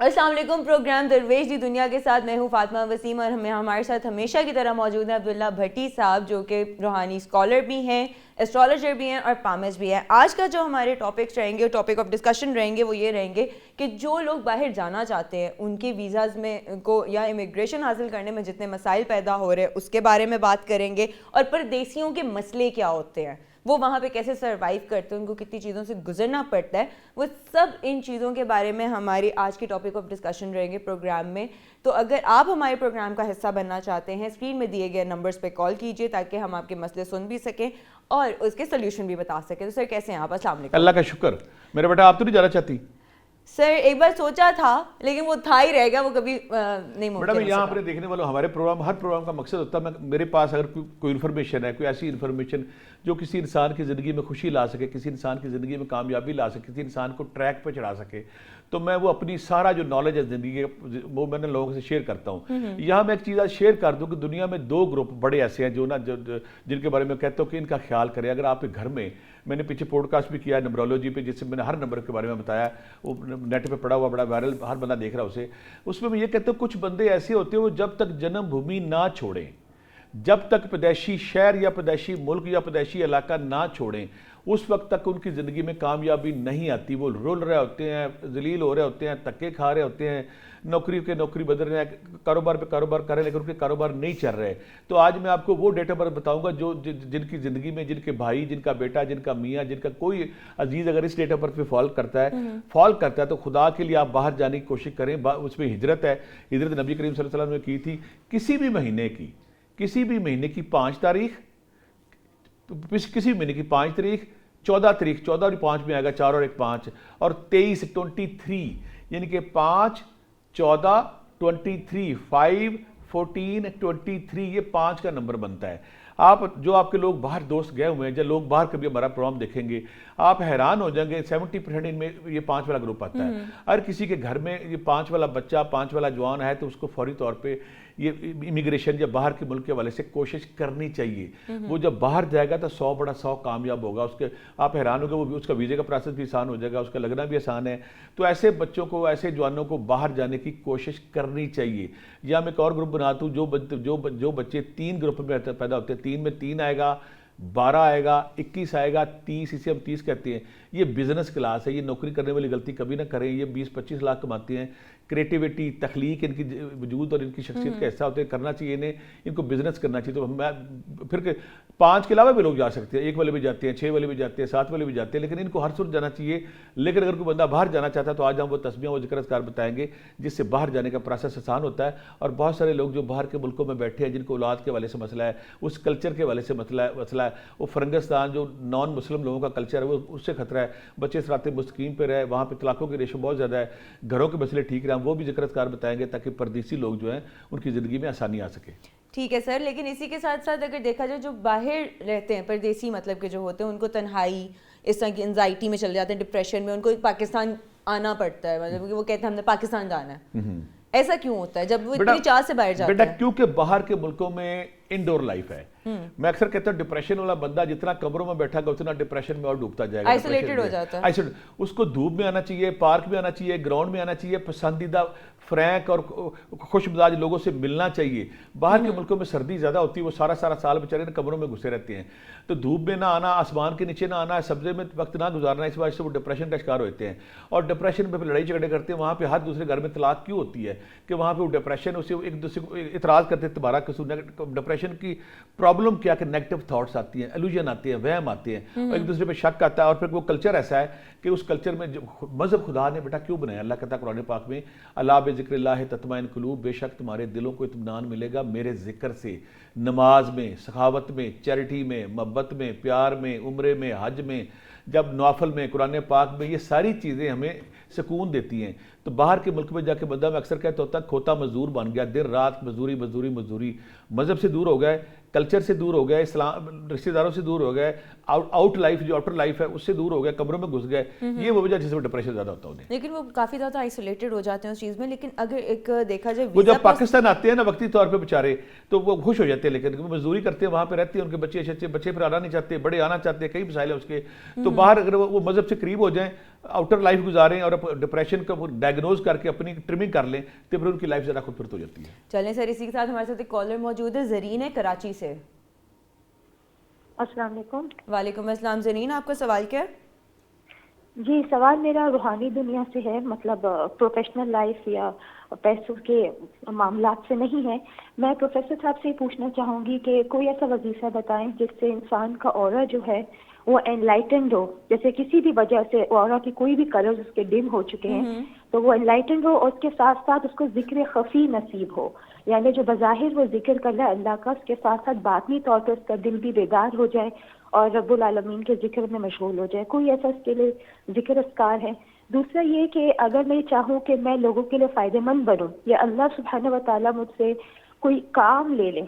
السلام علیکم. پروگرام درویش دی دنیا کے ساتھ میں ہوں فاطمہ وسیم، اور ہمارے ساتھ ہمیشہ کی طرح موجود ہیں عبداللہ بھٹی صاحب، جو کہ روحانی اسکالر بھی ہیں، ایسٹرالوجر بھی ہیں اور پامج بھی ہیں. آج کا جو ہمارے ٹاپکس رہیں گے، ٹاپک آف ڈسکشن رہیں گے، وہ یہ رہیں گے کہ جو لوگ باہر جانا چاہتے ہیں ان کے ویزاز میں کو یا امیگریشن حاصل کرنے میں جتنے مسائل پیدا ہو رہے ہیں اس کے بارے میں بات کریں گے، اور پردیسیوں کے مسئلے کیا ہوتے ہیں، وہ وہاں پہ کیسے سروائیو کرتے ہیں، ان کو کتنی چیزوں سے گزرنا پڑتا ہے. وہ سب ان چیزوں کے بارے میں ہماری آج کی ٹاپک آف ڈسکشن رہیں گے پروگرام میں. تو اگر آپ ہمارے پروگرام کا حصہ بننا چاہتے ہیں، اسکرین میں دیے گئے نمبرز پہ کال کیجیے تاکہ ہم آپ کے مسئلے سن بھی سکیں اور اس کے سلیوشن بھی بتا سکیں. تو سر کیسے ہیں آپ؟ السلام علیکم. اللہ کا شکر. میرا بیٹا آپ تو نہیں جانا چاہتی؟ سر ایک بار سوچا تھا لیکن وہ تھا ہی رہ گیا، وہ کبھی نہیں ممکن. بیٹا میں یہاں اپنے دیکھنے والوں، ہمارے پروگرام، ہر پروگرام کا مقصد ہوتا ہے میرے پاس اگر کوئی انفارمیشن ہے، کوئی ایسی انفارمیشن جو کسی انسان کی زندگی میں خوشی لا سکے، کسی انسان کی زندگی میں کامیابی لا سکے، کسی انسان کو ٹریک پہ چڑھا سکے، تو میں وہ اپنی سارا جو نالج ہے زندگی وہ میں نے لوگوں سے شیئر کرتا ہوں. یہاں میں ایک چیز آج شیئر کر دوں کہ دنیا میں دو گروپ بڑے ایسے ہیں جو جن کے بارے میں کہتا ہوں کہ ان کا خیال کریں. اگر آپ کے گھر میں نے پیچھے پوڈ کاسٹ بھی کیا ہے نمبرولوجی پہ، جس سے میں نے ہر نمبر کے بارے میں بتایا، وہ نیٹ پہ پڑا ہوا بڑا وائرل، ہر بندہ دیکھ رہا اسے. اس میں یہ کہتا ہوں کچھ بندے ایسے ہوتے ہیں وہ جب تک جنم بھومی نہ چھوڑیں، جب تک پیدائشی شہر یا پیدائشی ملک یا پیدائشی علاقہ نہ چھوڑیں، اس وقت تک ان کی زندگی میں کامیابی نہیں آتی. وہ رول رہے ہوتے ہیں، ذلیل ہو رہے ہوتے ہیں، دھکے کھا رہے ہوتے ہیں، نوکری کے نوکری بدل رہے ہیں، کاروبار پہ کاروبار کر رہے ہیں، لیکن ان کے کاروبار نہیں چل رہے. تو آج میں آپ کو وہ ڈیٹا پر بتاؤں گا جن کی زندگی میں، جن کے بھائی، جن کا بیٹا، جن کا میاں، جن کا کوئی عزیز اگر اس ڈیٹا پر پہ فال کرتا ہے تو خدا کے لیے آپ باہر جانے کی کوشش کریں. اس میں ہجرت ہے. ہجرت نبی کریم صلی اللہ علیہ وسلم نے کی تھی. کسی بھی مہینے کی 5 تاریخ، کسی مہینے کی 5 تاریخ، 14 تاریخ، 14 اور 5 میں آئے گا، 4 اور 1 5، اور 23 23، یعنی کہ 5 14 23، 5 14 23، یہ 5 کا نمبر بنتا ہے. آپ کے لوگ باہر دوست گئے ہوئے ہیں، جب لوگ باہر کبھی ہمارا پروگرام دیکھیں گے آپ حیران ہو جائیں گے. 70% ان میں یہ 5 والا گروپ آتا ہے. ہر کسی کے گھر میں یہ 5 والا بچہ، 5 والا جوان ہے تو اس کو فوری طور پہ یہ امیگریشن یا باہر کے ملک کے والے سے کوشش کرنی چاہیے. وہ جب باہر جائے گا تو 100 بڑا 100 کامیاب ہوگا. آپ حیران ہو گے، اس کا ویزے کا پروسیس بھی آسان ہو جائے گا، اس کا لگنا بھی آسان ہے. تو ایسے بچوں کو، ایسے جوانوں کو باہر جانے کی کوشش کرنی چاہیے. یا میں ایک اور گروپ بناتا ہوں، جو بچے 3 گروپ میں پیدا ہوتے ہیں. 3 میں 3 آئے گا، 12 آئے گا، 21 آئے گا، 30، اسے ہم 30 کہتے ہیں. یہ بزنس کلاس ہے. یہ نوکری کرنے والی غلطی کبھی نہ کریں. یہ 20-25 لاکھ کماتے ہیں. کریٹیویٹی، تخلیق ان کی وجود اور ان کی شخصیت کا حصہ ہوتے ہیں. کرنا چاہیے ان کو بزنس کرنا چاہیے. تو پھر 5 کے علاوہ بھی لوگ جا سکتے ہیں. 1 والے بھی جاتے ہیں، 6 والے بھی جاتے ہیں، 7 والے بھی جاتے ہیں، لیکن ان کو ہر صورت جانا چاہیے. لیکن اگر کوئی بندہ باہر جانا چاہتا ہے تو آج ہم وہ تسبیحیں، وہ ذکر اذکار بتائیں گے جس سے باہر جانے کا پروسیس آسان ہوتا ہے. اور بہت سارے لوگ جو باہر کے ملکوں میں بیٹھے ہیں، جن کو اولاد کے حوالے سے مسئلہ ہے، اس کلچر کے حوالے سے مسئلہ ہے، وہ فرنگستان جو نان مسلم لوگوں کا کلچر ہے، وہ اس سے خطرہ ہے. بچے صراط مستقیم پہ رہے، وہاں پہ طلاقوں کی ریشو بہت زیادہ ہے، گھروں کے مسئلے ٹھیک رہیں، وہ بھی ذکر اذکار بتائیں گے تاکہ پردیسی لوگ جو ہیں ان کی زندگی میں آسانی آ سکے. ٹھیک ہے سر. لیکن اسی کے ساتھ ساتھ اگر دیکھا جائے جو باہر رہتے ہیں پردیسی مطلب کہ جو ہوتے ہیں، ان کو تنہائی، اس طرح کی انزائٹی میں چل جاتے ہیں، ڈپریشن میں، ان کو پاکستان آنا پڑتا ہے. مطلب کہ وہ کہتے ہیں ہم نے پاکستان جانا ہے. ایسا کیوں ہوتا ہے جب وہ اتنی چاہ سے باہر جاتے ہیں؟ بیٹا کیونکہ باہر کے ملکوں میں انڈور لائف ہے. میں اکثر کہتا ہوں ڈپریشن والا بندہ جتنا کمروں میں بیٹھا گا اتنا ڈپریشن میں اور ڈوبتا جائے گا، آئسولیٹڈ ہو جاتا ہے. اس کو دھوپ میں آنا چاہیے، پارک میں آنا چاہیے، گراؤنڈ میں آنا چاہیے، پسندیدہ فرینک اور خوش مزاج لوگوں سے ملنا چاہیے. باہر کے ملکوں میں سردی زیادہ ہوتی ہے، وہ سارا سال بیچارے کمروں میں گھسے رہتے ہیں. تو دھوپ میں نہ آنا، آسمان کے نیچے نہ آنا، سبزے میں وقت نہ گزارنا، اس وجہ سے وہ ڈپریشن کا شکار ہوتے ہیں. اور ڈپریشن پہ لڑائی جھگڑے کرتے ہیں. وہاں پہ ہر دوسرے گھر میں طلاق کیوں ہوتی ہے؟ کہ وہاں پہ وہ ڈپریشن، اسے ایک دوسرے کو اعتراض کرتے ہیں تمہارا قصور. ڈپریشن کی پرابلم کیا کہ نیگیٹو تھاٹس آتی ہیں، الوژن آتے ہیں، وہم آتے ہیں، اور ایک دوسرے پہ شک آتا ہے. اور پھر وہ کلچر ایسا ہے کہ اس کلچر میں مذہب خدا نے بیٹا کیوں بنایا؟ اللہ کہتا ہے قرآن پاک میں، الا بذکر اللہ تطمئن قلوب، بے شک تمہارے دلوں کو اطمینان ملے گا میرے ذکر سے. نماز میں، سخاوت میں، چیریٹی میں، محبت میں، پیار میں، عمرے میں، حج میں، جب نوافل میں، قرآن پاک میں، یہ ساری چیزیں ہمیں سکون دیتی ہیں. تو باہر کے ملک میں جا کے بندہ میں اکثر کہتا ہوتا ہے کھوتا مزدور بن گیا، دن رات مزدوری مزدوری مزدوری. مذہب سے دور ہو گئے، کلچر سے دور ہو گئے، اسلام رشتہ داروں سے دور ہو گئے، آؤٹر لائف ہے اس سے دور ہو گئے، کمروں میں گھس گئے. یہ وہ وجہ جس میں ڈپریشن زیادہ ہوتا ہے. لیکن وہ کافی زیادہ آئسولیٹڈ ہو جاتے ہیں اس چیز میں. لیکن اگر ایک دیکھا جائے وہ جب پاکستان آتے ہیں نا وقتی طور پہ بیچارے، تو وہ خوش ہو جاتے ہیں، لیکن وہ مزدوری کرتے ہیں، وہاں پہ رہتے ہیں، ان کے بچے اچھے بچے پھر آنا نہیں چاہتے، بڑے آنا چاہتے ہیں، کئی مسائل ہیں اس کے. تو باہر اگر وہ مذہب سے قریب ہو جائیں آؤٹر لائف گزاریں اور ڈپریشن کو ڈائگنوز کر کے اپنی ٹرمنگ کر لیں تو پھر ان کی لائف ذرا خوبصورت ہو جاتی ہے. چلیں سر اسی کے ساتھ ہمارے ساتھ ایک کالر موجود ہے, زرین ہے کراچی سے. السلام علیکم. وعلیکم السلام. زرین آپ کا سوال کیا ہے؟ جی سوال میرا روحانی دنیا سے ہے, مطلب پروفیشنل لائف یا پیسوں کے معاملات سے نہیں ہے. میں پروفیسر صاحب سے پوچھنا چاہوں گی کہ کوئی ایسا وظیفہ بتائیں جس سے انسان کا اورا جو ہے وہ انلائٹنڈ ہو, جیسے کسی بھی وجہ سے اورا کی کوئی بھی کلرز اس کے ڈم ہو چکے ہیں تو وہ انلائٹنڈ ہو, اور اس کے ساتھ ساتھ اس کو ذکر خفی نصیب ہو, یعنی جو بظاہر وہ ذکر کر رہا ہے اللہ کا, اس کے ساتھ ساتھ باطنی طور پر اس کا دل بھی بیدار ہو جائے اور رب العالمین کے ذکر میں مشغول ہو جائے. کوئی ایسا اس کے لیے ذکر اذکار ہے؟ دوسرا یہ کہ اگر میں چاہوں کہ میں لوگوں کے لیے فائدہ مند بنوں یا اللہ سبحانہ و تعالیٰ مجھ سے کوئی کام لے لیں,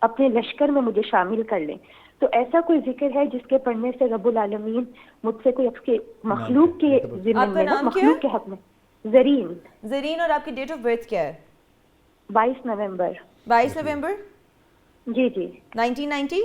اپنے لشکر میں مجھے شامل کر لیں, تو ایسا کوئی ذکر ہے جس کے پڑھنے سے رب العالمین مجھ سے کوئی اپنے مخلوق کے ضمن میں, مخلوق کے حق میں. زرین. زرین, اور آپ کی ڈیٹ آف برتھ کیا ہے؟ 22 نومبر. 22 نومبر جی جی 1990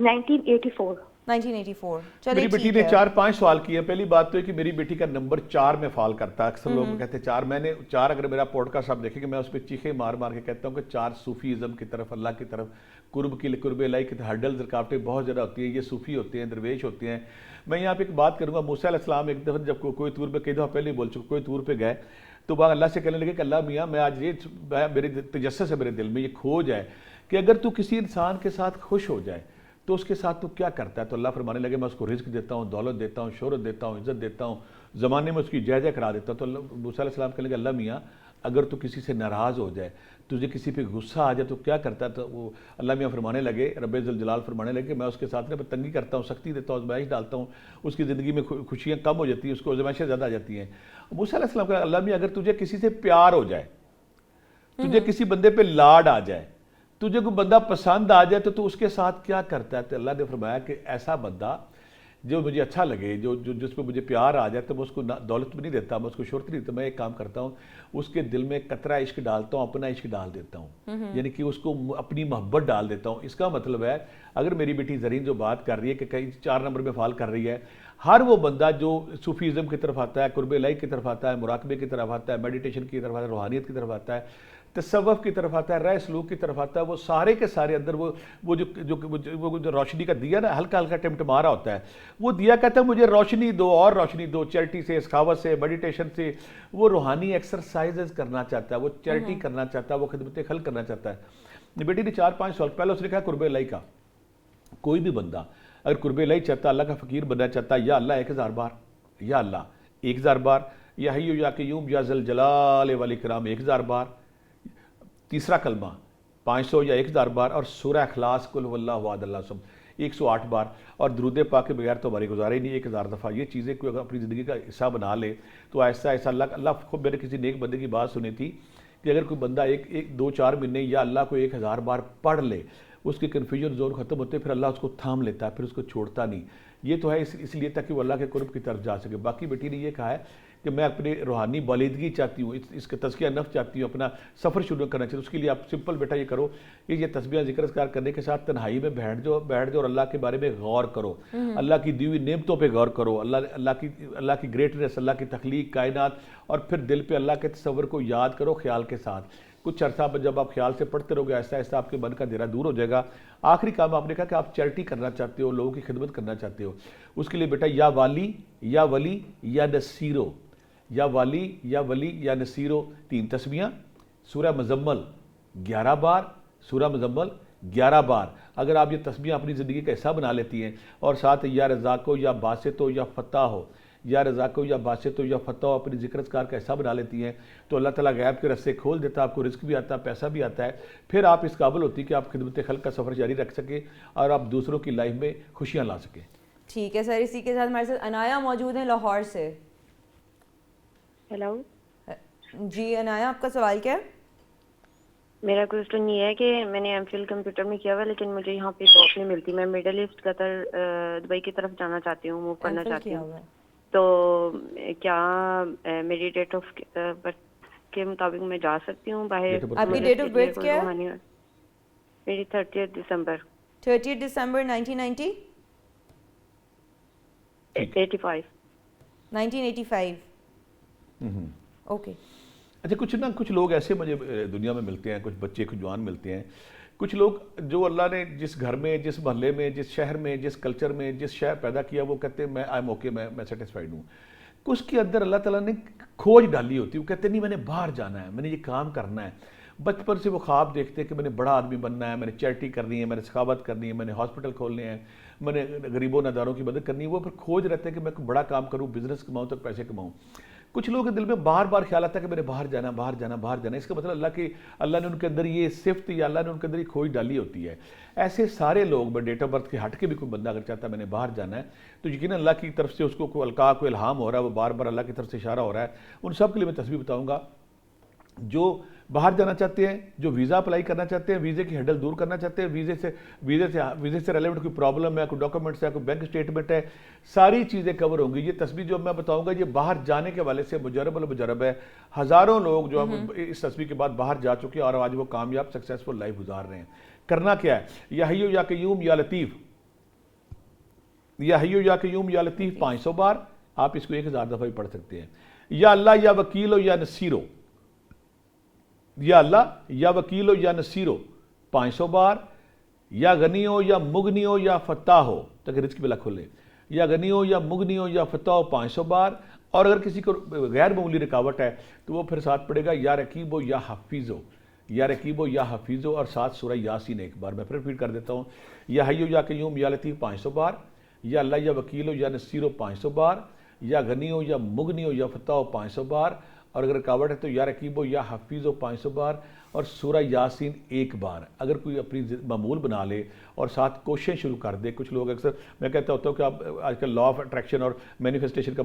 1984. 1984. میری بیٹی نے 4-5 سوال کیے ہیں. پہلی بات تو ہے کہ میری بیٹی کا نمبر 4 میں فال کرتا ہے. اکثر لوگ کہتے ہیں 4, میں نے 4, اگر میرا پوڈ کاسٹ آپ دیکھیں کہ میں اس پہ چیخیں مار مار کے کہتا ہوں کہ 4 صوفیزم کی طرف, اللہ کی طرف, قرب الہی کی ہرڈلز, رکاوٹیں بہت زیادہ ہوتی ہیں. یہ صوفی ہوتے ہیں, درویش ہوتے ہیں. میں یہاں پہ ایک بات کروں گا. موسیٰ علیہ السلام ایک دفعہ جب کوئی طور پہ, کئی دفعہ پہلے بول چکا, کوئی طور پہ گئے تو وہ اللہ سے کہنے لگے کہ اللہ میاں میں آج یہ میرے تجسس سے میرے دل میں یہ کھو جائے کہ اگر تو کسی انسان کے ساتھ خوش ہو جائے تو اس کے ساتھ تو کیا کرتا ہے؟ تو اللہ فرمانے لگے میں اس کو رزق دیتا ہوں, دولت دیتا ہوں, شہرت دیتا ہوں, عزت دیتا ہوں, زمانے میں اس کی جائزہ کرا دیتا ہوں. تو موسیٰ علیہ السلام کہنے لگے اللہ میاں اگر تو کسی سے ناراض ہو جائے, تجھے کسی پہ غصہ آ جائے تو کیا کرتا ہے؟ تو وہ اللہ میاں فرمانے لگے, رب ذوالجلال فرمانے لگے میں اس کے ساتھ تنگی کرتا ہوں, سختی دیتا ہوں, آزمائش ڈالتا ہوں, اس کی زندگی میں خوشیاں کم ہو جاتی ہیں, اس کو آزمائشیں زیادہ آ جاتی ہیں. موسیٰ علیہ السلام کہا اللہ میاں اگر تجھے کسی سے پیار ہو جائے, تجھے کسی بندے پہ لاڈ آ جائے, تجھے کوئی بندہ پسند آ جائے تو اس کے ساتھ کیا کرتا ہے؟ تو اللہ نے فرمایا کہ ایسا بندہ جو مجھے اچھا لگے, جس پہ مجھے پیار آ جائے, تو میں اس کو دولت بھی نہیں دیتا, میں اس کو شہرت نہیں دیتا, میں ایک کام کرتا ہوں اس کے دل میں قطرہ عشق ڈالتا ہوں, اپنا عشق ڈال دیتا ہوں, یعنی کہ اس کو اپنی محبت ڈال دیتا ہوں. اس کا مطلب ہے اگر میری بیٹی زرین جو بات کر رہی ہے کہ کہیں 4 نمبر میں فال کر رہی ہے, ہر وہ بندہ جو صوفیزم کی طرف آتا ہے, قرب الہی کی طرف آتا ہے, مراقبے کی طرف آتا ہے, میڈیٹیشن کی طرف آتا ہے, روحانیت کی طرف آتا ہے, تصوف کی طرف آتا ہے, رائے سلوک کی طرف آتا ہے, وہ سارے کے سارے اندر وہ جو روشنی کا دیا نا, ہلکا ہلکا ٹمٹمارا ہوتا ہے, وہ دیا کہتا ہے مجھے روشنی دو اور روشنی دو, چیریٹی سے, سخاوت سے, میڈیٹیشن سے. وہ روحانی ایکسرسائزز کرنا چاہتا ہے, وہ چیریٹی کرنا چاہتا ہے, وہ خدمت خلق کرنا چاہتا ہے. بیٹی نے 4-5 سال پہلے اس نے کہا قرب الہی کا کوئی بھی بندہ اگر قرب الہی چاہتا, اللہ کا فقیر بننا چاہتا, یا اللہ 1000 بار, یا اللہ 1000 بار, یا حی یا قیوم یا ذل جلال والاکرام 1000 بار, تیسرا کلمہ 500 یا 1000 بار, اور سورہ اخلاص قل هو اللہ احد اللہ الصمد 108 بار, اور درود پاک کے بغیر تو ہماری گزارے ہی نہیں 1000 دفعہ. یہ چیزیں کوئی اگر اپنی زندگی کا حصہ بنا لے تو ایسا ایسا اللہ خود میں نے کسی نیک بندے کی بات سنی تھی کہ اگر کوئی بندہ 2-4 مہینے یا اللہ کو 1000 بار پڑھ لے, اس کے کنفیوژن زون ختم ہوتے, پھر اللہ اس کو تھام لیتا ہے, پھر اس کو چھوڑتا نہیں. یہ تو ہے اس لیے تاکہ وہ اللہ کے قرب کی طرف جا سکے. باقی بیٹی نے یہ کہا ہے کہ میں اپنے روحانی بالیدگی چاہتی ہوں, اس کا تزکیہ نفس چاہتی ہوں, اپنا سفر شروع کرنا چاہتی ہوں. اس کے لیے آپ سمپل بیٹا یہ کرو کہ یہ تسبیح ذکر اذکار کرنے کے ساتھ تنہائی میں بیٹھ جاؤ اور اللہ کے بارے میں غور کرو, اللہ کی دی ہوئی نعمتوں پہ غور کرو, اللہ کی گریٹنس, اللہ کی تخلیق, کائنات, اور پھر دل پہ اللہ کے تصور کو یاد کرو خیال کے ساتھ. کچھ عرصہ جب آپ خیال سے پڑھتے رہو گے ایسا ایسا آپ کے من کا اندھیرا دور ہو جائے گا. آخری کام آپ نے کہا کہ آپ چیریٹی کرنا چاہتے ہو, لوگوں کی خدمت کرنا چاہتے ہو. اس کے لیے بیٹا یا والی یا ولی یا نصیرو, یا والی یا ولی یا نصیرو 3 تسبیحاں, سورہ مزمل 11 بار, سورہ مزمل 11 بار. اگر آپ یہ تسبیحاں اپنی زندگی کا حصہ بنا لیتی ہیں, اور ساتھ یا رزاقو یا باسطو یا فتح ہو, یا رزاقو یا باسطو یا فتح ہو اپنی ذکر اذکار کا حصہ بنا لیتی ہیں, تو اللہ تعالیٰ غیب کے رستے کھول دیتا ہے, آپ کو رزق بھی آتا ہے, پیسہ بھی آتا ہے. پھر آپ اس قابل ہوتی کہ آپ خدمت خلق کا سفر جاری رکھ سکیں اور آپ دوسروں کی لائف میں خوشیاں لا سکیں. ٹھیک ہے سر, اسی کے ساتھ ہمارے ساتھ انایا موجود ہیں لاہور سے. ہیلو جی انایا, آپ کا سوال کیا ہے؟ میرا کوشچن یہ ہے کہ میں نے ایم فل کمپیوٹر میں کیا ہوا لیکن مجھے یہاں پہ جاب نہیں ملتی. میں مڈل ایسٹ قطر دبئی کی طرف جانا چاہتی ہوں, موو کرنا چاہتی ہوں. تو کیا میری ڈیٹ آف برتھ کے مطابق میں جا سکتی ہوں باہر؟ آپ کی ڈیٹ آف برتھ کیا ہے؟ میری 30 دسمبر 30 دسمبر 1990 85. 1985. اوکے. اچھا کچھ لوگ ایسے مجھے دنیا میں ملتے ہیں, کچھ بچے کچھ جوان ملتے ہیں, کچھ لوگ جو اللہ نے جس گھر میں, جس محلے میں, جس شہر میں, جس کلچر میں, جس شہر پیدا کیا, وہ کہتے ہیں میں آئی ایم اوکے, میں سیٹسفائیڈ ہوں. اس کے اندر اللہ تعالیٰ نے کھوج ڈالی ہوتی ہے, وہ کہتے ہیں نہیں میں نے باہر جانا ہے, میں نے یہ کام کرنا ہے. بچپن سے وہ خواب دیکھتے ہیں کہ میں نے بڑا آدمی بننا ہے, میں نے چیریٹی کرنی ہے, میں نے سخاوت کرنی ہے, میں نے ہاسپٹل کھولنے ہیں, میں نے غریبوں ناداروں کی مدد کرنی ہے. وہ پھر کھوج رہتے ہیں کہ میں بڑا کام کروں, بزنس کماؤں, تو پیسے کماؤں. کچھ لوگوں کے دل میں بار بار خیال آتا ہے کہ میں نے باہر جانا, باہر جانا, باہر جانا. اس کا مطلب اللہ نے ان کے اندر یہ صفت یا اللہ نے ان کے اندر یہ کھوج ڈالی ہوتی ہے. ایسے سارے لوگ, میں ڈیٹ آف برتھ کے ہٹ کے بھی کوئی بندہ اگر چاہتا ہے میں نے باہر جانا ہے, تو یقیناً اللہ کی طرف سے اس کو کوئی القاء, کوئی الہام ہو رہا ہے, وہ بار بار اللہ کی طرف سے اشارہ ہو رہا ہے. ان سب کے لیے میں تصویر بتاؤں گا جو باہر جانا چاہتے ہیں, جو ویزا اپلائی کرنا چاہتے ہیں, ویزے کی ہینڈل دور کرنا چاہتے ہیں, ویزے سے ریلیونٹ کوئی پرابلم ہے, کوئی ڈاکومنٹس ہے, کوئی بینک اسٹیٹمنٹ ہے, ساری چیزیں کور ہوں گی. یہ تصویر جو میں بتاؤں گا یہ باہر جانے کے والے سے مجرب المجرب ہے. ہزاروں لوگ جو ہم اس تصویر کے بعد باہر جا چکے ہیں اور آج وہ کامیاب سکسیسفل لائف گزار رہے ہیں. کرنا کیا ہے, یا حیو یا قیوم یا لطیف, یا حیو یا قیوم یا لطیف 500 بار. آپ اس کو 1000 دفعہ بھی پڑھ سکتے ہیں. یا اللہ یا وکیل ہو یا نصیر ہو, یا اللہ یا وکیل ہو یا نصیر ہو 500 بار. یا غنی ہو یا مغنی ہو یا فتح ہو, تاکہ رزق بلا کھلے. یا غنی ہو یا مغنی ہو یا فتح ہو 500 بار. اور اگر کسی کو غیر معمولی رکاوٹ ہے تو وہ پھر ساتھ پڑے گا یا رقیب ہو یا حفیظ ہو, یا رقیب ہو یا حفیظ ہو, اور ساتھ سورہ یاسین ایک بار. میں پھر ریپیٹ کر دیتا ہوں, یا حیو یا قیوم یا لطیف 500 بار. یا اللہ یا وکیل ہو یا نصیر ہو 500 بار. یا غنی ہو یا مغنی ہو یا فتح ہو 500 بار. اور اگر رکاوٹ ہے تو یا رقیب ہو یا حفیظ ہو 500 بار. اور سورہ یاسین ایک بار. اگر کوئی اپنی معمول بنا لے اور ساتھ کوششیں شروع کر دے. کچھ لوگ اکثر میں کہتا ہوتا ہوں کہ آپ آج کل لا آف اٹریکشن اور مینیفیسٹیشن کا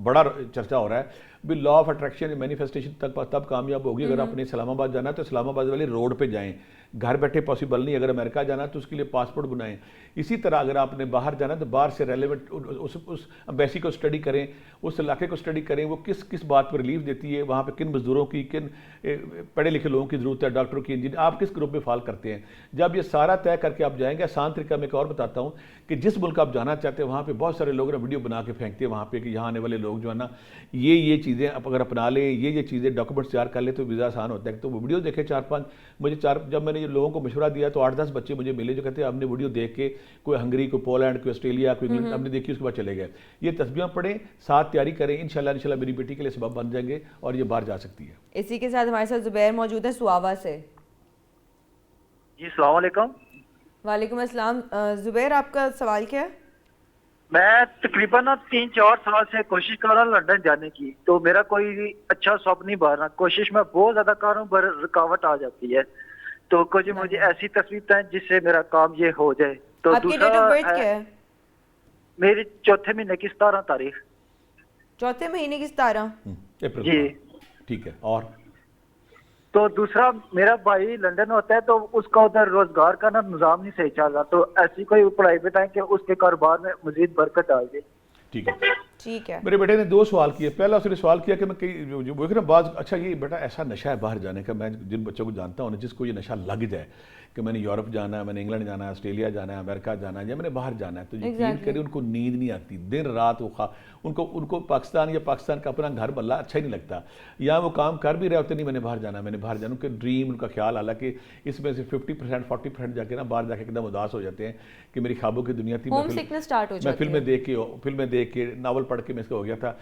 بڑا چرچا ہو رہا ہے. بھی لا آف اٹریکشن مینیفیسٹیشن تب کامیاب ہوگی اگر آپ نے اسلام آباد جانا ہے تو اسلام آباد والی روڈ پہ جائیں. گھر بیٹھے پاسبل نہیں. اگر امریکہ جانا ہے تو اس کے لیے پاسپورٹ بنائیں. اسی طرح اگر آپ نے باہر جانا ہے تو باہر سے ریلیونٹ اس امبیسی کو اسٹڈی کریں, اس علاقے کو اسٹڈی کریں, وہ کس بات پر ریلیف دیتی ہے, وہاں پہ کن مزدوروں کی, کن پڑھے لکھے لوگوں کی ضرورت ہے, ڈاکٹروں کی, انجینئر, آپ کس گروپ میں فال کرتے ہیں. جب یہ سارا طے کر کے آپ جائیں گے, آسان طریقہ میں ایک اور بتاتا ہوں کہ جس ملک آپ جانا چاہتے ہیں وہاں پہ بہت سارے لوگ ویڈیو بنا کے پھینکتے ہیں وہاں پہ کہ یہاں آنے والے لوگ جو ہے نا یہ چیزیں اگر اپنا لیں, یہ چیزیں ڈاکومنٹس تیار کر لیں تو ویزا آسان ہوتا ہے. تو وہ ویڈیو دیکھے 4-5, مجھے جب میں نے یہ لوگوں کو مشورہ دیا تو 8-10 بچے مجھے ملے جو کہتے ہیں ہم نے ویڈیو دیکھ کے, کوئی ہنگری, کوئی پولینڈ, کوئی آسٹریلیا, کوئی انگلینڈ, ہم نے دیکھی, اس کے بعد چلے گئے. یہ تسبیحاں پڑھیں, ساتھ تیاری کریں, انشاءاللہ میری بیٹی کے لیے سبب بن جائیں گے اور یہ باہر جا سکتی ہے. اسی کے ساتھ ہمارے ساتھ زبیر موجود ہیں سواوا سے. جی السلام علیکم. وعلیکم السلام. زبیر آپ کا سوال کیا ہے؟ میں تقریباً 3-4 سال سے کوشش کر رہا ہوں لندن جانے کی, تو میرا کوئی اچھا سوپ نہیں بن رہا. کوشش میں بہت زیادہ کر رہا ہوں پر رکاوٹ آ جاتی ہے. تو کچھ مجھے ایسی تصویر دیں جس سے میرا کام یہ ہو جائے. تو آپ کی ڈیٹ آف برتھ کیا ہے؟ میری 4تھے مہینے کی 17 تاریخ. 4تھے مہینے کی 17. جی ٹھیک ہے. اور تو دوسرا میرا بھائی لندن ہوتا ہے تو اس کا ادھر روزگار کا نظام نہیں صحیح چل رہا, تو ایسی کوئی پڑھائی بتائیں کہ اس کے کاروبار میں مزید برکت آ جائے. ٹھیک ہے. میرے بیٹے نے 2 سوال کیے. پہلا اس نے سوال کیا کہ میں بعض اچھا یہ بیٹا ایسا نشہ ہے باہر جانے کا, میں جن بچوں کو جانتا ہوں جس کو یہ نشہ لگ جائے کہ میں نے یورپ جانا ہے, میں نے انگلینڈ جانا ہے, آسٹریلیا جانا ہے, امریکہ جانا ہے, یا میں نے باہر جانا ہے, تو یقین کریں ان کو نیند نہیں آتی دن رات. ان کو پاکستان یا پاکستان کا اپنا گھر بلا اچھا ہی نہیں لگتا. یا وہ کام کر بھی رہے ہوتے نہیں میں نے باہر جانا, میں نے باہر جانا. ان کے ڈریم, ان کا خیال, حالانکہ اس میں سے 50% 40% جا کے نا باہر جا کے ایک دم اداس ہو جاتے ہیں کہ میری خوابوں کی دنیا تھی. میں فلمیں دیکھ کے ناول پڑھ کے میں اس کا ہو گیا تھا.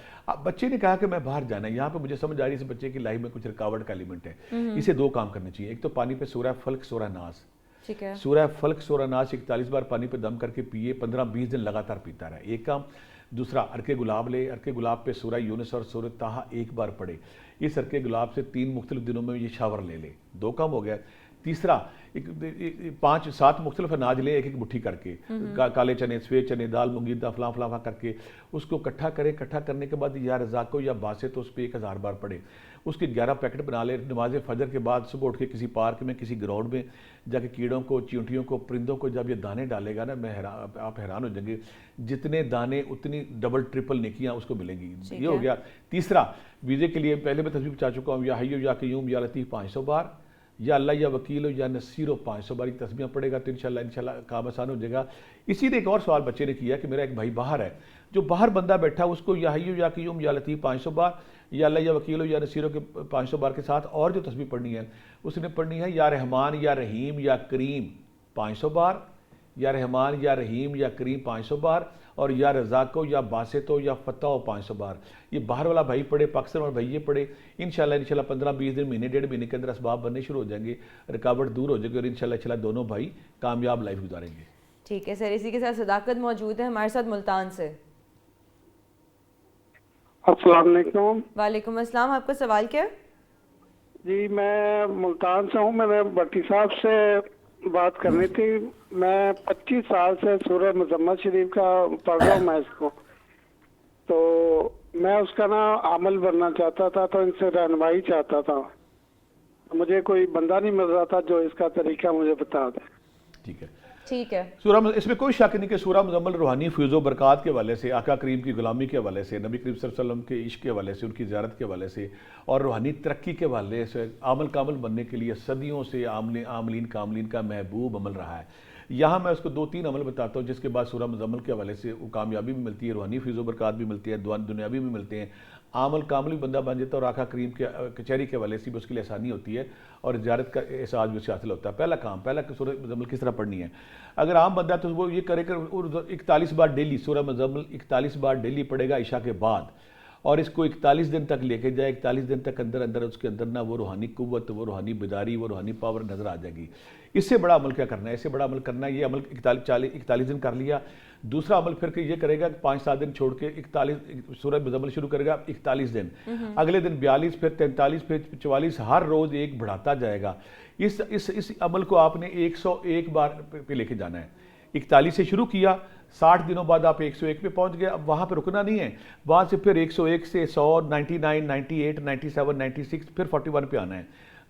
بچے نے کہا کہ میں باہر جانا ہے. یہاں پہ مجھے سمجھ آ رہی ہے اس بچے کی لائف میں کچھ رکاوٹ کا ایلیمنٹ ہے. اسے 2 کام کرنے چاہیے. ایک تو پانی پہ سورہ فلق, سورہ ناس, سورہ فلق, سورہ ناس 41 بار پانی پہ دم کر کے پیے, 15-20 دن لگاتار پیتا رہا. ایک کام. دوسرا, عرق گلاب لے, عرق گلاب پہ سورہ یونس اور سورہ طٰہٰ ایک بار پڑھے. اس عرق گلاب سے 3 مختلف دنوں میں یہ شاور لے لے. 2 کام ہو گیا. تیسرا, 5-7 مختلف اناج لے ایک مٹھی کر کے, کالے چنے, سفید چنے, دال, مونگی دال, فلاں کر کے اس کو اکٹھا کرے. اکٹھا کرنے کے بعد یا رزاقو یا باسے تو اس پہ 1000 بار پڑھے. اس کے 11 پیکٹ بنا لے. نماز فجر کے بعد صبح اٹھ کے کسی پارک میں, کسی گراؤنڈ میں جا کے کیڑوں کو, چیونٹیوں کو, پرندوں کو جب یہ دانے ڈالے گا نا, آپ حیران ہو جائیں گے. جتنے دانے اتنی ڈبل ٹرپل نیکیاں اس کو ملیں گی. یہ ہو گیا. تیسرا, ویزے کے لیے پہلے میں تصویر بتا چکا ہوں, یا حیو یا قیوم یا لطیف 500 بار. یا اللہ یا وکیل ہو یا نصیر ہو 500 بار تسبیحاں پڑھے گا تو انشاءاللہ کام آسان ہو جائے گا. اسی نے ایک اور سوال بچے نے کیا کہ میرا ایک بھائی باہر ہے, جو باہر بندہ بیٹھا اس کو یا حی یا قیوم یا لطیف 500 بار, یا اللہ یا وکیل ہو یا نصیر ہو کے 500 بار کے ساتھ اور جو تسبیح پڑھنی ہے اس نے پڑھنی ہے یا رحمان یا رحیم یا کریم 500 بار, یا رحمان یا رحیم یا کریم 500 بار, اور یا رزاق ہو یا باسط ہو یا فتح ہو 500 بار. یہ باہر والا بھائی پڑھے, پاکستان والا بھائی یہ پڑھے, انشاءاللہ 15-20 دن, مہینے 1.5 مہینے کے اندر اسباب بننے شروع ہو جائیں گے, رکاوٹ دور ہو جائے گی اور انشاءاللہ دونوں بھائی کامیاب لائف گزاریں گے. ٹھیک ہے سر, اسی کے ساتھ صداقت موجود ہے ہمارے ساتھ ملتان سے. السلام علیکم. وعلیکم السلام, آپ کا سوال کیا؟ جی میں ملتان سے ہوں, میں نے بٹی صاحب سے بات کرنی تھی. میں 25 سال سے سورہ مزمل شریف کا پڑھ رہا ہوں میں اس کو, تو میں اس کا نا عمل بننا چاہتا تھا, تو ان سے رہنمائی چاہتا تھا. مجھے کوئی بندہ نہیں مل رہا تھا جو اس کا طریقہ مجھے بتا دے. ٹھیک ہے, ٹھیک ہے. اس میں کوئی شک نہیں کہ سورہ مزمل روحانی فیض و برکات کے حوالے سے, آقا کریم کی غلامی کے حوالے سے, نبی کریم صلی اللہ علیہ وسلم کے عشق کے حوالے سے, ان کی زیارت کے حوالے سے, اور روحانی ترقی کے حوالے سے عامل کامل بننے کے لیے صدیوں سے عاملین کاملین کا محبوب عمل رہا ہے. یہاں میں اس کو 2-3 عمل بتاتا ہوں جس کے بعد سورہ مزمل کے حوالے سے وہ کامیابی بھی ملتی ہے, روحانی فیض و برکات بھی ملتی ہے, دنیاوی بھی ملتے ہیں, عامل کامل بھی بندہ بن جاتا ہے, اور آقا کریم کے کچہری کے حوالے سے بھی اس کے لیے آسانی ہوتی ہے اور زیارت کا احساس بھی حاصل ہوتا ہے. پہلا سورہ مزمل کس طرح پڑھنی ہے. اگر عام بندہ تو وہ یہ کرے کہ 41 بار ڈیلی سورہ مزمل 41 بار ڈیلی پڑھے گا عشاء کے بعد, اور اس کو 41 دن تک لے کے جائے. 41 دن تک اندر اس کے اندر نا وہ روحانی قوت, وہ روحانی بیداری, وہ روحانی پاور نظر آ جائے گی. اس سے بڑا عمل کیا کرنا ہے؟ اس سے بڑا عمل کرنا ہے, یہ عمل 41 دن کر لیا. دوسرا عمل پھر کہ یہ کرے گا 5-7 دن چھوڑ کے 41 سورہ مزمل شروع کرے گا 41 دن, اگلے دن 42, پھر 43, پھر 44, ہر روز ایک بڑھاتا جائے گا. اس عمل کو آپ نے 101 بار پہ لے کے جانا ہے. 41 سے شروع کیا, 60 دنوں بعد آپ 101 پہ پہنچ گئے. اب وہاں پہ رکنا نہیں ہے, وہاں سے پھر 101 سے 100, 99, 98, 97, 96, پھر 41 پہ آنا ہے.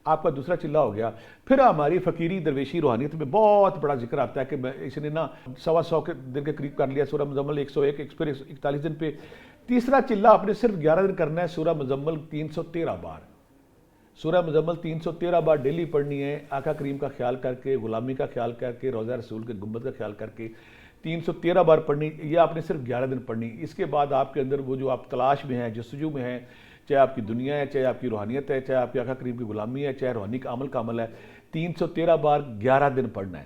آپ کا دوسرا چلہ ہو گیا. پھر ہماری فقیری درویشی روحانیت میں بہت بڑا ذکر آتا ہے کہ اس نے نا 125 دن کے قریب کر لیا سورہ مزمل 101, پھر 41 دن پہ. تیسرا چلہ آپ نے صرف 11 دن کرنا ہے, سورہ مزمل 313 بار. سورہ مزمل 313 بار ڈیلی پڑھنی ہے, آقا کریم کا خیال کر کے, غلامی کا خیال کر کے, روضہ رسول کے گنبد کا خیال کر کے 313 بار پڑھنی. یہ آپ نے صرف 11 دن پڑھنی. اس کے بعد آپ کے اندر وہ جو آپ تلاش میں ہیں, جستجو میں ہیں, چاہے آپ کی دنیا ہے, چاہے آپ کی روحانیت ہے, چاہے آپ کی آقا کریم کی غلامی ہے, چاہے روحانی کا عمل ہے, 313 بار 11 دن پڑھنا ہے.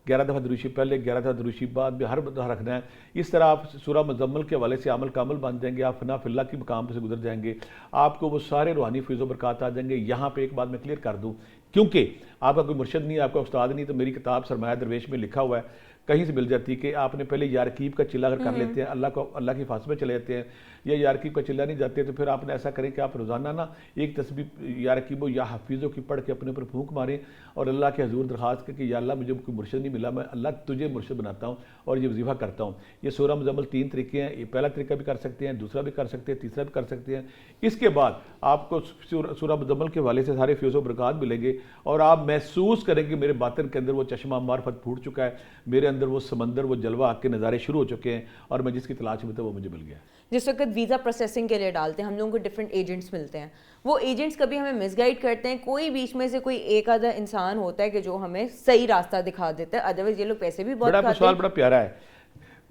11 دفعہ دروشی پہلے, 11 دفعہ دروشی بعد میں ہر دفعہ رکھنا ہے. اس طرح آپ سورہ مزمل کے حوالے سے عمل کامل بن جائیں گے, آپ فنا فی اللہ کی مقام پہ سے گزر جائیں گے, آپ کو وہ سارے روحانی فیض و برکات آ جائیں گے. یہاں پہ ایک بات میں کلیئر کر دوں, کیونکہ آپ کا کوئی مرشد نہیں, آپ کا استاد نہیں, تو میری کتاب سرمایہ درویش میں لکھا ہوا ہے, کہیں سے مل جاتی کہ آپ نے پہلے یا رقیب کا چلہ اگر کر لیتے ہیں, اللہ کی حفاظت میں چلے جاتے ہیں, یا رقیب کا چلہ نہیں جاتے, تو پھر آپ نے ایسا کریں کہ آپ روزانہ نا ایک تسبیح یا رقیب و یا حفیظوں کی پڑھ کے اپنے اوپر پھونک ماریں اور اللہ کے حضور درخواست کریں کہ یا اللہ مجھے کوئی مرشد نہیں ملا, میں اللہ تجھے مرشد بناتا ہوں اور یہ وظیفہ کرتا ہوں. یہ سورہ مزمل 3 طریقے ہیں. یہ پہلا طریقہ بھی کر سکتے ہیں, دوسرا بھی کر سکتے ہیں, تیسرا بھی کر سکتے ہیں. اس کے بعد آپ کو سورہ مزمل کے حوالے سے سارے فیض و برکات ملیں گے, اور آپ محسوس کریں کہ میرے باطن کے اندر وہ چشمہ معرفت پھوٹ چکا ہے, میرے اندر وہ سمندر, وہ جلوہ آگ کے نظارے شروع ہو چکے ہیں, اور میں جس کی تلاش میں تھا وہ مجھے مل گیا. جس وقت ویزا پروسیسنگ کے لیے ڈالتے ہیں ہم لوگوں کو ڈفرینٹ ایجنٹس ملتے ہیں, وہ ایجنٹس کبھی ہمیں مس گائڈ کرتے ہیں. کوئی بیچ میں سے کوئی ایک آدھا انسان ہوتا ہے کہ جو ہمیں صحیح راستہ دکھا دیتا ہے, ادروائز یہ لوگ پیسے بھی بہت کھاتے ہیں. سوال بڑا پیارا ہے.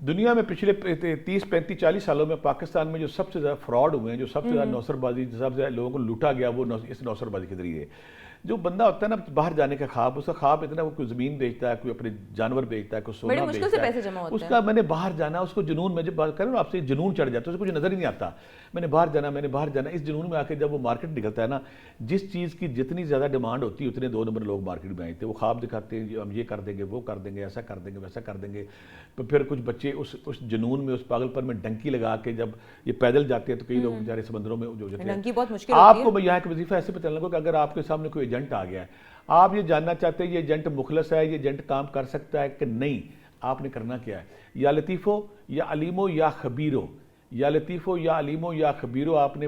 دنیا میں پچھلے 30, 35, 40 سالوں میں پاکستان میں جو سب سے زیادہ فراڈ ہوئے ہیں, جو سب سے زیادہ نوسر بازی, سب سے زیادہ لوگوں کو لوٹا گیا, وہ اس نوسر بازی کے ذریعے. جو بندہ ہوتا ہے نا باہر جانے کا خواب, اس کا خواب اتنا, وہ کوئی زمین بیچتا ہے, کوئی اپنے جانور بیچتا ہے, کوئی سونا بیچتا ہے, اس کا میں نے باہر جانا, اس کو جنون میں جب بات کروں آپ سے جنون چڑھ جاتا ہے, اس کو کچھ نظر ہی نہیں آتا, میں نے باہر جانا. اس جنون میں آ کے جب وہ مارکیٹ نکلتا ہے نا, جس چیز کی جتنی زیادہ ڈیمانڈ ہوتی ہے اتنے 2 نمبر لوگ مارکیٹ میں آئے تھے. وہ خواب دکھاتے ہیں ہم یہ کر دیں گے, وہ کر دیں گے, ایسا کر دیں گے, ویسا کر دیں گے. تو پھر کچھ بچے اس جنون میں, اس پاگل پر میں ڈنکی لگا کے جب یہ پیدل جاتے ہیں تو کئی لوگ بیچارے سمندروں میں جو جاتے ہیں. آپ کو میں یہاں ایک وظیفہ ایسے بتانے لگا کہ اگر آپ کے سامنے کوئی ایجنٹ آ گیا ہے, آپ یہ جاننا چاہتے ہیں یہ ایجنٹ مخلص ہے, یہ ایجنٹ کام کر سکتا ہے کہ نہیں, آپ نے کرنا کیا ہے؟ یا لطیفو یا علیمو یا خبیرو, یا لطیفو یا علیمو یا خبیرو, آپ نے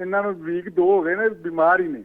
ਇਹਨਾਂ ਨੂੰ ਵੀਕ 2 ਹੋ ਗਏ ਨੇ, ਬਿਮਾਰ ਹੀ ਨੇ।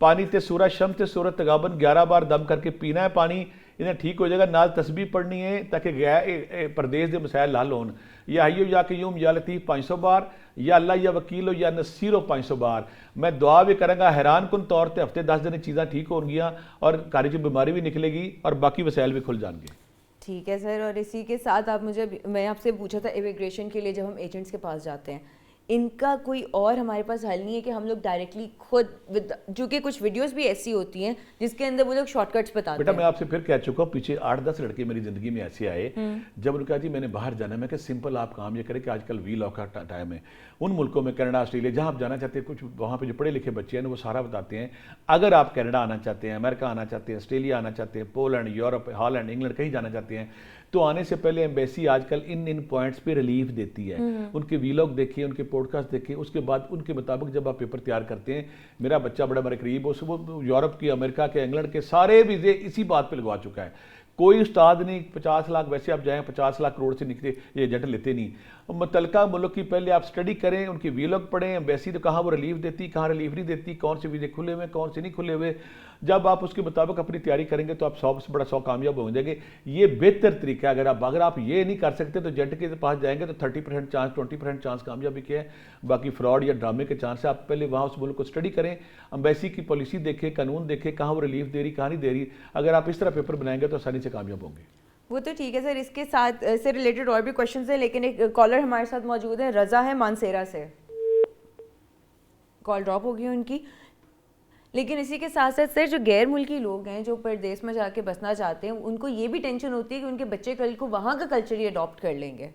پانی تے سورہ شمس تے سورہ تغابن 11 بار دم کر کے پینا ہے پانی, انہیں ٹھیک ہو جائے گا. نال تسبیح پڑھنی ہے تاکہ پردیس دے مسائل حل ہون. یا حیو یا قیوم یا لطیف 500 بار, یا اللہ یا وکیل یا نصیر 500 بار. میں دعا بھی کروں گا حیران کن طور تے ہفتے 10 دن چیزاں ٹھیک ہون گیا اور کاری جو بیماری بھی نکلے گی اور باقی وسائل بھی کھل جان گے. ٹھیک ہے سر. اور اسی کے ساتھ آپ مجھے, میں آپ سے پوچھا تھا امیگریشن کے لیے جب ہم ایجنٹس کے پاس جاتے ہیں, ان کا کوئی اور ہمارے پاس حل نہیں ہے کہ ہم لوگ ڈائریکٹلی خود, چونکہ کچھ ویڈیوز بھی ایسی ہوتی ہیں جس کے اندر وہ لوگ شارٹ کٹس بتاتے ہیں. بیٹا میں آپ سے پھر کہہ چکا ہوں, پیچھے 8-10 لڑکے میری زندگی میں ایسے آئے جب انہوں نے کہا جی میں نے باہر جانا ہے. میں کہ سمپل آپ کام یہ کریں کہ آج کل وی لاک کا ٹائم ہے, ان ملکوں میں کینیڈا آسٹریلیا جہاں آپ جانا چاہتے ہیں, کچھ وہاں پہ جو پڑھے لکھے بچے ہیں وہ سارا بتاتے ہیں. اگر آپ کینیڈا آنا چاہتے ہیں, امریکہ آنا چاہتے ہیں, آسٹریلیا آنا چاہتے ہیں, پولینڈ, یورپ, ہالینڈ, انگلینڈ کہیں جانا چاہتے ہیں, تو آنے سے پہلے ایمبیسی آج کل ان پوائنٹس پہ ریلیف دیتی ہے. ان کے ویلاگ دیکھیں, ان کے پوڈ کاسٹ دیکھیں, اس کے بعد ان کے مطابق جب آپ پیپر تیار کرتے ہیں. میرا بچہ بڑا میرے قریب, وہ یورپ کے, امریکہ کے, انگلینڈ کے سارے ویزے اسی بات پہ لگوا چکا ہے. کوئی استاد نہیں. 50 لاکھ ویسے آپ جائیں 50 لاکھ کروڑ سے نکلے یہ ایجنٹ لیتے نہیں. متعلقہ ملک کی پہلے آپ سٹڈی کریں, ان کی ویلاگ پڑھیں, ایمبیسی تو کہاں وہ ریلیف دیتی, کہاں ریلیف نہیں دیتی, کون سے ویزے کھلے ہوئے, کون سے نہیں کھلے ہوئے. جب آپ اس کے مطابق اپنی تیاری کریں گے تو آپ 100 سے بڑا 100 کامیاب ہو جائیں گے. یہ بہتر طریقہ ہے. اگر آپ یہ نہیں کر سکتے تو ایجنٹ کے پاس جائیں گے تو 30% چانس 20% چانس کامیابی کے ہے, باقی فراڈ یا ڈرامے کے چانس ہے. آپ پہلے وہاں اس ملک کو سٹڈی کریں, ایمبیسی کی پالیسی دیکھیں, قانون دیکھیں, کہاں وہ ریلیف دے رہی, کہاں نہیں دے رہی. اگر آپ اس طرح پیپر بنائیں گے تو آسانی سے کامیاب ہوں گے. وہ تو ٹھیک ہے سر. اس کے ساتھ سے ریلیٹڈ اور بھی کوشچنز ہیں, لیکن ایک کالر ہمارے ساتھ موجود ہے, رضا ہے مانسیرا سے. کال ڈراپ ہو گئی ان کی. لیکن اسی کے ساتھ ساتھ سر جو غیر ملکی لوگ ہیں جو پردیس میں جا کے بسنا چاہتے ہیں, ان کو یہ بھی ٹینشن ہوتی ہے کہ ان کے بچے کل کو وہاں کا کلچر ہی اڈاپٹ کر لیں گے.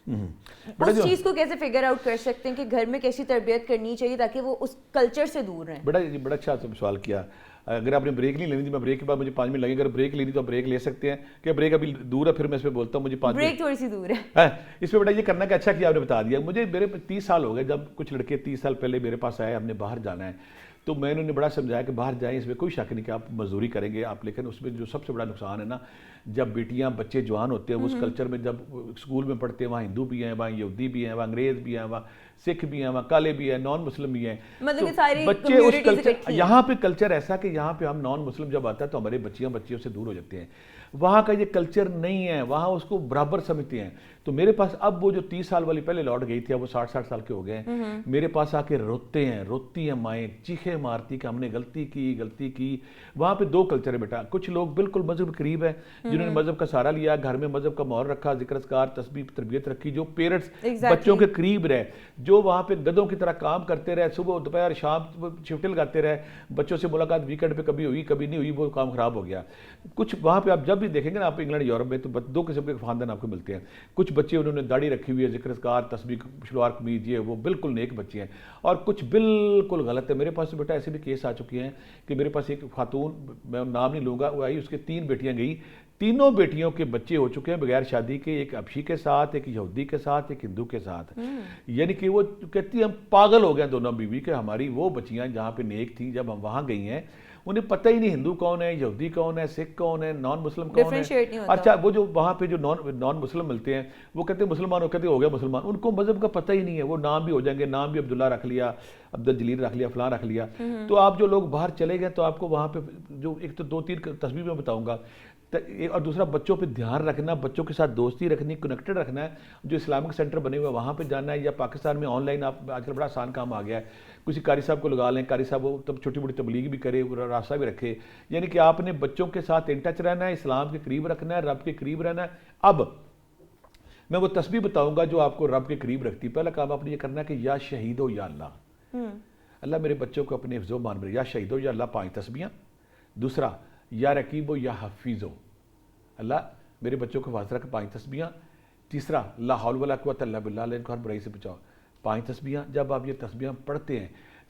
اس چیز کو کیسے فگر آؤٹ کر سکتے ہیں کہ گھر میں کیسی تربیت کرنی چاہیے تاکہ وہ اس کلچر سے دور رہیں؟ بڑا اچھا سوال کیا. اگر آپ نے بریک نہیں لینی تھی, میں بریک کے بعد مجھے 5 منٹ لگے, اگر بریک لینی تو آپ بریک لے سکتے ہیں. کہ بریک ابھی دور ہے, پھر میں اس پہ بولتا ہوں. مجھے 5 بریک تھوڑی سی دور ہے اس پہ بیٹا یہ کرنا کہ اچھا کیا آپ نے بتا دیا. مجھے میرے 30 سال ہو گئے جب کچھ لڑکے 30 سال پہلے میرے پاس آئے, ہم نے باہر جانا ہے, تو میں انہوں نے بڑا سمجھایا کہ باہر جائیں, اس میں کوئی شک نہیں کہ آپ مزدوری کریں گے آپ, لیکن اس میں جو سب سے بڑا نقصان ہے نا, جب بیٹیاں بچے جوان ہوتے ہیں, وہ اس کلچر میں جب اسکول میں پڑھتے ہیں, وہاں ہندو بھی ہیں, وہاں یہودی بھی ہیں, وہاں انگریز بھی ہیں, وہاں سکھ بھی ہیں, وہاں کالے بھی ہیں, نان مسلم بھی ہیں. مطلب کہ ساری بچے اس کلچر, یہاں پہ کلچر ایسا کہ یہاں پہ ہم نان مسلم جب آتا ہے تو ہمارے بچیوں سے دور ہو جاتے ہیں. وہاں کا یہ کلچر نہیں ہے, وہاں اس کو برابر سمجھتے ہیں. تو میرے پاس اب وہ جو 30 سال والی پہلے لوٹ گئی تھی, اب وہ 60 سال کے ہو گئے ہیں, میرے پاس آ کے روتے ہیں, روتی ہیں مائیں, چیخیں مارتی کہ ہم نے غلطی کی. وہاں پہ 2 کلچر ہے بیٹا. کچھ لوگ بالکل مذہب قریب ہیں, جنہوں نے مذہب کا سہارا لیا, گھر میں مذہب کا ماحول رکھا, ذکر اذکار, تسبیح, تربیت رکھی, جو پیرنٹس بچوں کے قریب رہے, جو وہاں پہ گدوں کی طرح کام کرتے رہے, صبح دوپہر شام شفٹیں لگاتے رہے, بچوں سے ملاقات ویکینڈ پہ کبھی ہوئی کبھی نہیں ہوئی, وہ کام خراب ہو گیا. کچھ وہاں پہ آپ جب بھی دیکھیں گے نا, آپ انگلینڈ یورپ میں, تو 2 قسم کے خاندان آپ کو ملتے ہیں. کچھ بچے انہوں نے داڑھی رکھی ہوئی ہے, ذکر اذکار, تسبیح, شلوار قمیض, یہ وہ بالکل نیک بچے ہیں, اور کچھ بالکل غلط ہے. میرے پاس تو بیٹا ایسے بھی کیس آ چکے ہیں کہ میرے پاس ایک خاتون, میں نام نہیں لوں گا, وہ آئی, اس کے 3 بیٹیاں گئی, تینوں بیٹیوں کے بچے ہو چکے ہیں بغیر شادی کے, ایک حبشی کے ساتھ, ایک یہودی کے ساتھ, ایک ہندو کے ساتھ. یعنی کہ وہ کہتی ہیں ہم پاگل ہو گئے دونوں بیوی کہ ہماری وہ بچیاں جہاں پہ نیک تھیں, جب ہم وہاں گئی ہیں انہیں پتہ ہی نہیں ہندو کون ہے, یہودی کون ہے, سکھ کون ہے, نان مسلم کون ہے. اچھا وہ جو وہاں پہ جو نان مسلم ملتے ہیں, وہ کہتے ہیں مسلمان, وہ کہتے ہیں ہو گیا مسلمان, ان کو مذہب کا پتہ ہی نہیں ہے. وہ نام بھی ہو جائیں گے, نام بھی عبداللہ رکھ لیا, عبد الجلیل رکھ لیا, فلاں رکھ لیا. تو آپ جو لوگ باہر چلے گئے تو آپ کو وہاں پہ جو ایک تو 2-3 تسبیح میں بتاؤں گا, اور دوسرا بچوں پہ دھیان رکھنا, بچوں کے ساتھ دوستی رکھنی, کنیکٹڈ رکھنا ہے. جو اسلامک سینٹر بنے ہوئے وہاں پہ جانا ہے, یا پاکستان میں آن لائن آپ آج کل بڑا آسان کام آ گیا ہے, کسی قاری صاحب کو لگا لیں, قاری صاحب وہ تب چھوٹی موٹی تبلیغ بھی کرے, راستہ بھی رکھے. یعنی کہ آپ نے بچوں کے ساتھ ان ٹچ رہنا ہے, اسلام کے قریب رکھنا ہے, رب کے قریب رہنا ہے. اب میں وہ تسبیح بتاؤں گا جو آپ کو رب کے قریب رکھتی. پہلا کام آپ نے یہ کرنا ہے کہ یا شہید ہو یا اللہ, اللہ میرے بچوں کو اپنے حفظ و مان میں, یا شہید ہو یا اللہ 5 تسبیحاں. دوسرا یا رقیب ہو یا حفیظ ہو, اللہ میرے بچوں کو حفاظت رکھ 5 تسبیحاں. تیسرا لا حول ولا قوت الا باللہ, اللہ ان کو ہر برائی سے بچاؤ 5 تسبیحاں. جب آپ یہ تسبیحاں پڑھتے ہیں,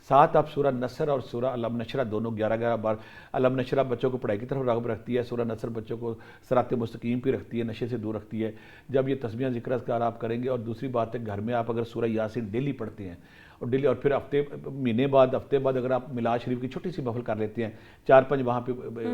ساتھ آپ سورہ نصر اور سورہ علم نشرہ دونوں 11 بار. علم نشرہ بچوں کو پڑھائی کی طرف راغب رکھتی ہے, سورہ نصر بچوں کو صراط مستقیم پہ رکھتی ہے, نشے سے دور رکھتی ہے. جب یہ تسبیحاں ذکر اذکار آپ کریں گے, اور دوسری بات ہے گھر میں آپ اگر سورہ یاسین ڈیلی پڑھتے ہیں, اور ڈیلی, اور پھر مہینے بعد ہفتے بعد اگر آپ میلاد شریف کی چھوٹی سی محفل کر لیتے ہیں, 4-5 وہاں پہ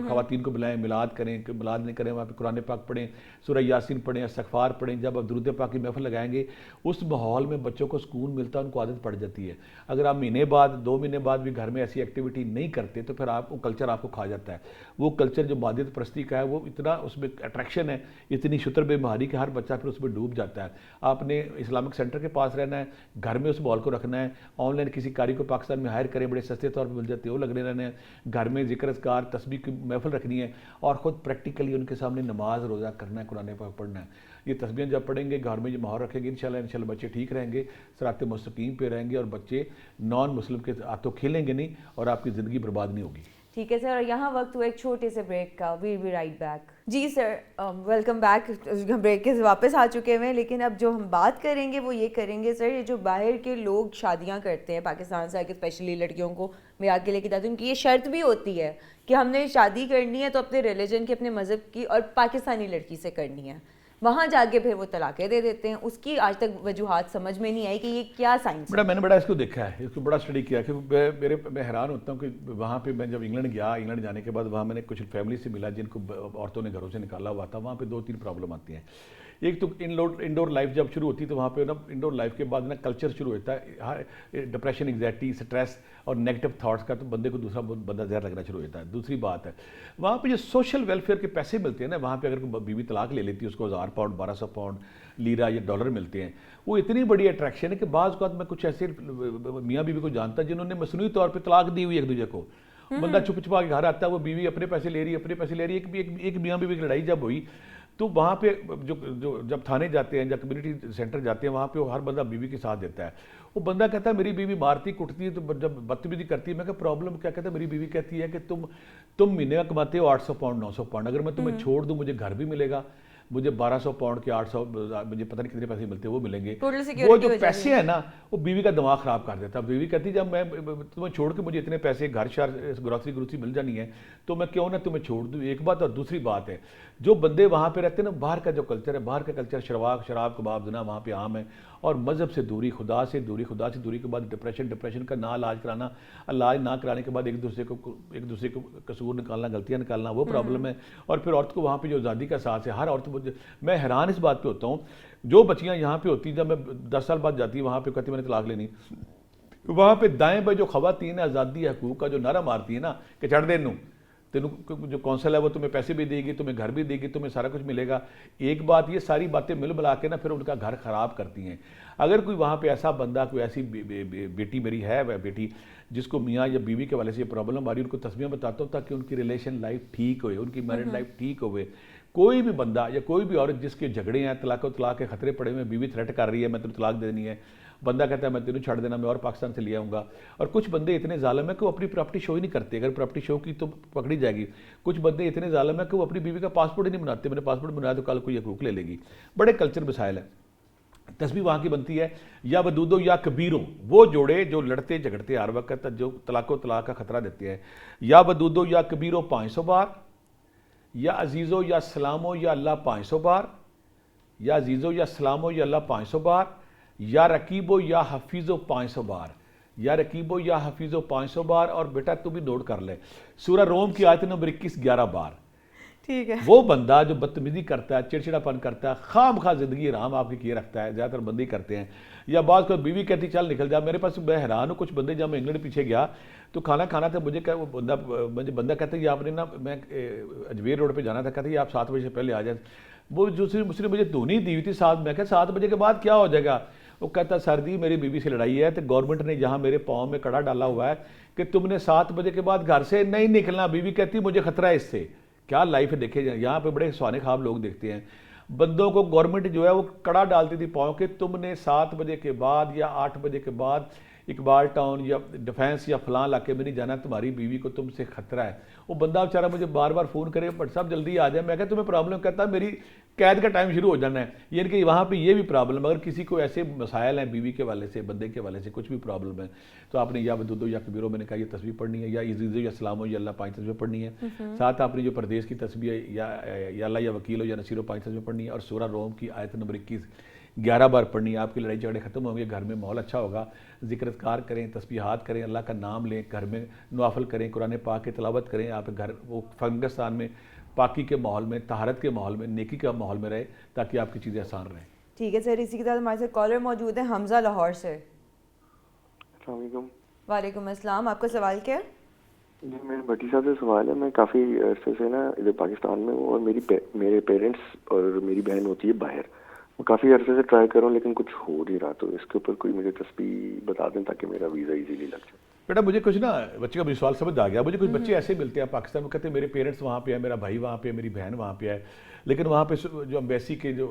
خواتین کو بلائیں, میلاد کریں, میلاد نہیں کریں وہاں پہ قرآن پاک پڑھیں, سورہ یاسین پڑھیں, استغفار پڑھیں, جب آپ درود پاک کی محفل لگائیں گے اس ماحول میں بچوں کو سکون ملتا ہے, ان کو عادت پڑ جاتی ہے. اگر آپ مہینے بعد 2 مہینے بعد بھی گھر میں ایسی ایکٹیویٹی نہیں کرتے تو پھر آپ وہ کلچر آپ کو کھا جاتا ہے. وہ کلچر جو مادیت پرستی کا ہے وہ اتنا اس میں اٹریکشن ہے, اتنی شتر بے مہاری کہ ہر بچہ پھر اس میں ڈوب جاتا ہے. آپ نے اسلامک سینٹر کے پاس رہنا ہے, گھر میں اس ماحول کو رکھنا ہے, آن لائن کسی قاری کو پاکستان میں ہائر کریں, بڑے سستے طور پہ مل جاتے ہیں, وہ لگنے رہنے ہیں, گھر میں ذکر اذکار تسبیح کی محفل رکھنی ہے, اور خود پریکٹیکلی ان کے سامنے نماز روزہ کرنا ہے, قرآن پاک پڑھنا ہے. یہ تسبیحیں جب پڑھیں گے, گھر میں یہ ماحول رکھیں گے, انشاءاللہ بچے ٹھیک رہیں گے, صراط مستقیم پہ رہیں گے, اور بچے نان مسلم کے ہاتھوں کھیلیں گے نہیں, اور آپ کی زندگی برباد نہیں ہوگی. ٹھیک ہے سر, اور یہاں وقت ہوا ایک چھوٹے سے بریک کا. We'll be right back. جی سر, ویلکم بیک. بریک کے واپس آ چکے ہیں, لیکن اب جو ہم بات کریں گے وہ یہ کریں گے سر, یہ جو باہر کے لوگ شادیاں کرتے ہیں پاکستان سے آ کے, اسپیشلی لڑکیوں کو میں آ کے لے کے جاتی ہوں, ان کی یہ شرط بھی ہوتی ہے کہ ہم نے شادی کرنی ہے تو اپنے ریلیجن کی, اپنے مذہب کی اور پاکستانی لڑکی سے کرنی ہے. وہاں جا کے پھر وہ طلاقیں دے دیتے ہیں. اس کی آج تک وجوہات سمجھ میں نہیں آئی کہ یہ کیا سائنس ہے. میں نے بڑا اس کو دیکھا ہے, اس کو بڑا اسٹڈی کیا کہ میں حیران ہوتا ہوں کہ وہاں پہ میں جب انگلینڈ گیا, انگلینڈ جانے کے بعد وہاں میں نے کچھ فیملی سے ملا جن کو عورتوں نے گھروں سے نکالا ہوا تھا. وہاں پہ 2-3 پرابلم آتی ہیں. ایک تو انڈور لائف جب شروع ہوتی ہے تو وہاں پہ نا انڈور لائف کے بعد نا کلچر شروع ہوتا ہے, ڈپریشن, انگزائٹی, سٹریس اور نیگیٹو تھاٹس کا, تو بندے کو دوسرا بندہ زہر لگنا شروع ہوتا ہے. دوسری بات ہے وہاں پہ جو سوشل ویلفیئر کے پیسے ملتے ہیں نا, وہاں پہ اگر کوئی بیوی طلاق لے لیتی ہے اس کو 1000 پاؤنڈ 1200 پاؤنڈ لیرا یا ڈالر ملتے ہیں. وہ اتنی بڑی اٹریکشن ہے کہ بعض اوقات میں کچھ ایسے میاں بیوی کو جانتا جنہوں نے مصنوعی طور پہ طلاق دی ہوئی ایک دوسرے کو. بندہ چھپ چھپا کے گھر آتا ہے, وہ بیوی اپنے پیسے لے رہی ہے. ایک میاں بیوی کی لڑائی جب ہوئی تو وہاں پہ جو جب تھانے جاتے ہیں یا کمیونٹی سینٹر جاتے ہیں, وہاں پہ ہر بندہ بیوی کے ساتھ دیتا ہے. وہ بندہ کہتا ہے میری بیوی مارتی کٹتی ہے, تو جب بدتمیزی کرتی ہے میں کہا پرابلم کیا, کہتا ہے میری بیوی کہتی ہے کہ تم مہینے کا کماتے ہو 800 پاؤنڈ 900 پاؤنڈ, اگر میں تمہیں چھوڑ دوں مجھے گھر بھی ملے گا, مجھے 1200 پاؤنڈ کے 800 مجھے پتہ نہیں کتنے پیسے ملتے ہیں وہ ملیں گے. وہ جو پیسے ہیں نا وہ بیوی کا دماغ خراب کر دیتا. بیوی کہتی جب میں تمہیں چھوڑ کے مجھے اتنے پیسے گھر شہر گروسری مل جانی ہے تو میں کیوں نہ تمہیں چھوڑ دوں. ایک بات. اور دوسری بات ہے جو بندے وہاں پہ رہتے ہیں نا, باہر کا جو کلچر ہے, باہر کا کلچر شراب کباب زنا وہاں پہ عام ہے, اور مذہب سے دوری, خدا سے دوری کے بعد ڈپریشن کا نہ علاج کرانا, علاج نہ کرانے کے بعد ایک دوسرے کو قصور نکالنا, غلطیاں نکالنا, وہ پرابلم ہے. اور پھر عورت کو وہاں پہ جو آزادی کا احساس ہے, ہر عورت میں حیران اس بات پہ ہوتا ہوں, جو بچیاں یہاں پہ ہوتی ہیں جب میں 10 سال بعد جاتی وہاں پہ کہتی میں نے طلاق لینی, وہاں پہ دائیں بھائی جو خواتین آزادی حقوق کا جو نعرہ مارتی ہے نا کہ چھڑ دے تینوں جو کونسل ہے وہ تمہیں پیسے بھی دے گی, تمہیں گھر بھی دے گی, تمہیں سارا کچھ ملے گا. ایک بات یہ ساری باتیں مل ملا کے نا پھر ان کا گھر خراب کرتی ہیں. اگر کوئی وہاں پہ ایسا بندہ, کوئی ایسی بیٹی میری ہے بیٹی جس کو میاں یا بیوی کے والے سے یہ پرابلم آ رہی ہے, ان کو تسبیح بتاتا ہوں تاکہ ان کی ریلیشن لائف ٹھیک ہوئے, ان کی میرڈ لائف ٹھیک ہوئے. کوئی بھی بندہ یا کوئی بھی عورت جس کے جھگڑے ہیں, طلاق کے خطرے پڑے ہوئے, بیوی تھریٹ کر رہی ہے میں تمہیں طلاق دینی ہے, بندہ کہتا ہے میں تینوں چھڑ دینا, میں اور پاکستان سے لے آؤں گا. اور کچھ بندے اتنے ظالم ہیں کہ وہ اپنی پراپرٹی شو ہی نہیں کرتے, اگر پراپرٹی شو کی تو پکڑی جائے گی. کچھ بندے اتنے ظالم ہیں کہ وہ اپنی بیوی کا پاسپورٹ ہی نہیں بناتے, میں نے پاسپورٹ بنایا تو کل کوئی حقوق لے لے گی. بڑے کلچر مسائل ہیں. تسبیح وہاں کی بنتی ہے یا ودودو یا کبیرو, وہ جوڑے جو لڑتے جھگڑتے ہر وقت جو طلاق کا خطرہ دیتے ہیں, یا ودودو یا کبیرو 500 بار, یا عزیزو یا سلامو یا اللہ 500 بار, یا عزیزو یا سلامو یا اللہ 500 بار, یا رقیبو یا حفیظو 500 بار, یا رقیبو یا حفیظو 500 بار. اور بیٹا تو بھی نوٹ کر لے, سورہ روم کی آیت نمبر 21 11 بار. ٹھیک ہے. وہ بندہ جو بدتمیزی کرتا ہے, چڑچڑا پن کرتا ہے, خام خواہ زندگی آرام آپ کی کیے رکھتا ہے, زیادہ تر بندے کرتے ہیں. یا بعض کو بیوی کہتی چل نکل جا. میرے پاس میں حیران ہوں, کچھ بندے جب میں انگلینڈ پیچھے گیا تو کھانا تھا, مجھے بندہ کہتا ہے یہ آپ نے نا, میں اجمیر روڈ پہ جانا تھا, کہتا ہے یہ آپ 7 بجے سے پہلے آ جائیں. وہ دوسری مجھے دھونی دی ہوئی تھی ساتھ, میں کہا 7 بجے کے بعد کیا ہو جائے گا. وہ کہتا سردی میری بیوی سے لڑائی ہے تو گورنمنٹ نے یہاں میرے پاؤں میں کڑا ڈالا ہوا ہے کہ تم نے 7 بجے کے بعد گھر سے نہیں نکلنا. بیوی کہتی مجھے خطرہ ہے اس سے. کیا لائف ہے دیکھے جائیں, یہاں پہ بڑے سونے خواب لوگ دیکھتے ہیں. بندوں کو گورنمنٹ جو ہے وہ کڑا ڈالتی تھی پاؤں کہ تم نے 7 بجے کے بعد یا 8 بجے کے بعد اقبال ٹاؤن یا ڈیفینس یا فلاں علاقے میں نہیں جانا, تمہاری بیوی کو تم سے خطرہ ہے. وہ بندہ بیچارہ مجھے بار بار فون کرے بٹ صاحب جلدی آ جائے. میں کہا تمہیں پرابلم, کہتا میری قید کا ٹائم شروع ہو جانا ہے. یعنی کہ وہاں پہ یہ بھی پرابلم, اگر کسی کو ایسے مسائل ہیں بیوی کے والے سے, بندے کے والے سے کچھ بھی پرابلم ہے تو آپ نے یا ودودو یا کبیرو, میں نے کہا یہ تسبیح پڑھنی ہے, یا عزیزو یا سلامو یا اللہ 5 تسبیح پڑھنی ہے. ساتھ آپ نے جو پردیس کی تسبیح ہے یا اللہ یا وکیل ہو یا نصیر و 5 تسبیح پڑھنی ہے. اور سورہ روم کی آیت نمبر 21 11 بار پڑھنی ہے, آپ کی لڑائی جھگڑے ختم ہوں گے, گھر میں ماحول اچھا ہوگا, ذکر اذکار کریں, تسبیحات کریں, اللہ کا نام لیں, گھر میں نوافل کریں, قرآن پاک کی تلاوت کریں, آپ گھر وہ فنگستان میں پاکی کے ماحول میں, طہارت کے ماحول میں, نیکی کے ماحول میں رہے تاکہ آپ کی چیزیں آسان رہیں. ٹھیک ہے سر, اسی کے ساتھ ہمارے ساتھ کالر موجود ہے حمزہ لاہور سے. السلام علیکم. وعلیکم السلام, آپ کا سوال کیا ہے؟ جی میرے بھٹی صاحب سے سوال ہے. میں کافی عرصے سے نا ادھر پاکستان میں ہوں, اور میرے پیرنٹس اور میری بہن ہوتی ہے باہر. میں کافی عرصے سے ٹرائی کر رہا ہوں لیکن کچھ ہو نہیں رہا, تو اس کے اوپر کوئی مجھے تسبیح بتا دیں تاکہ میرا ویزا ایزیلی لگ جائے. بیٹا مجھے کچھ نا بچے کا مجھے سوال سمجھ آ گیا. مجھے کچھ بچے ایسے ملتے ہیں پاکستان میں, کہتے ہیں میرے پیرنٹس وہاں پہ ہیں, میرا بھائی وہاں پہ ہے, میری بہن وہاں پہ ہے, لیکن وہاں پہ جو امبیسی کے جو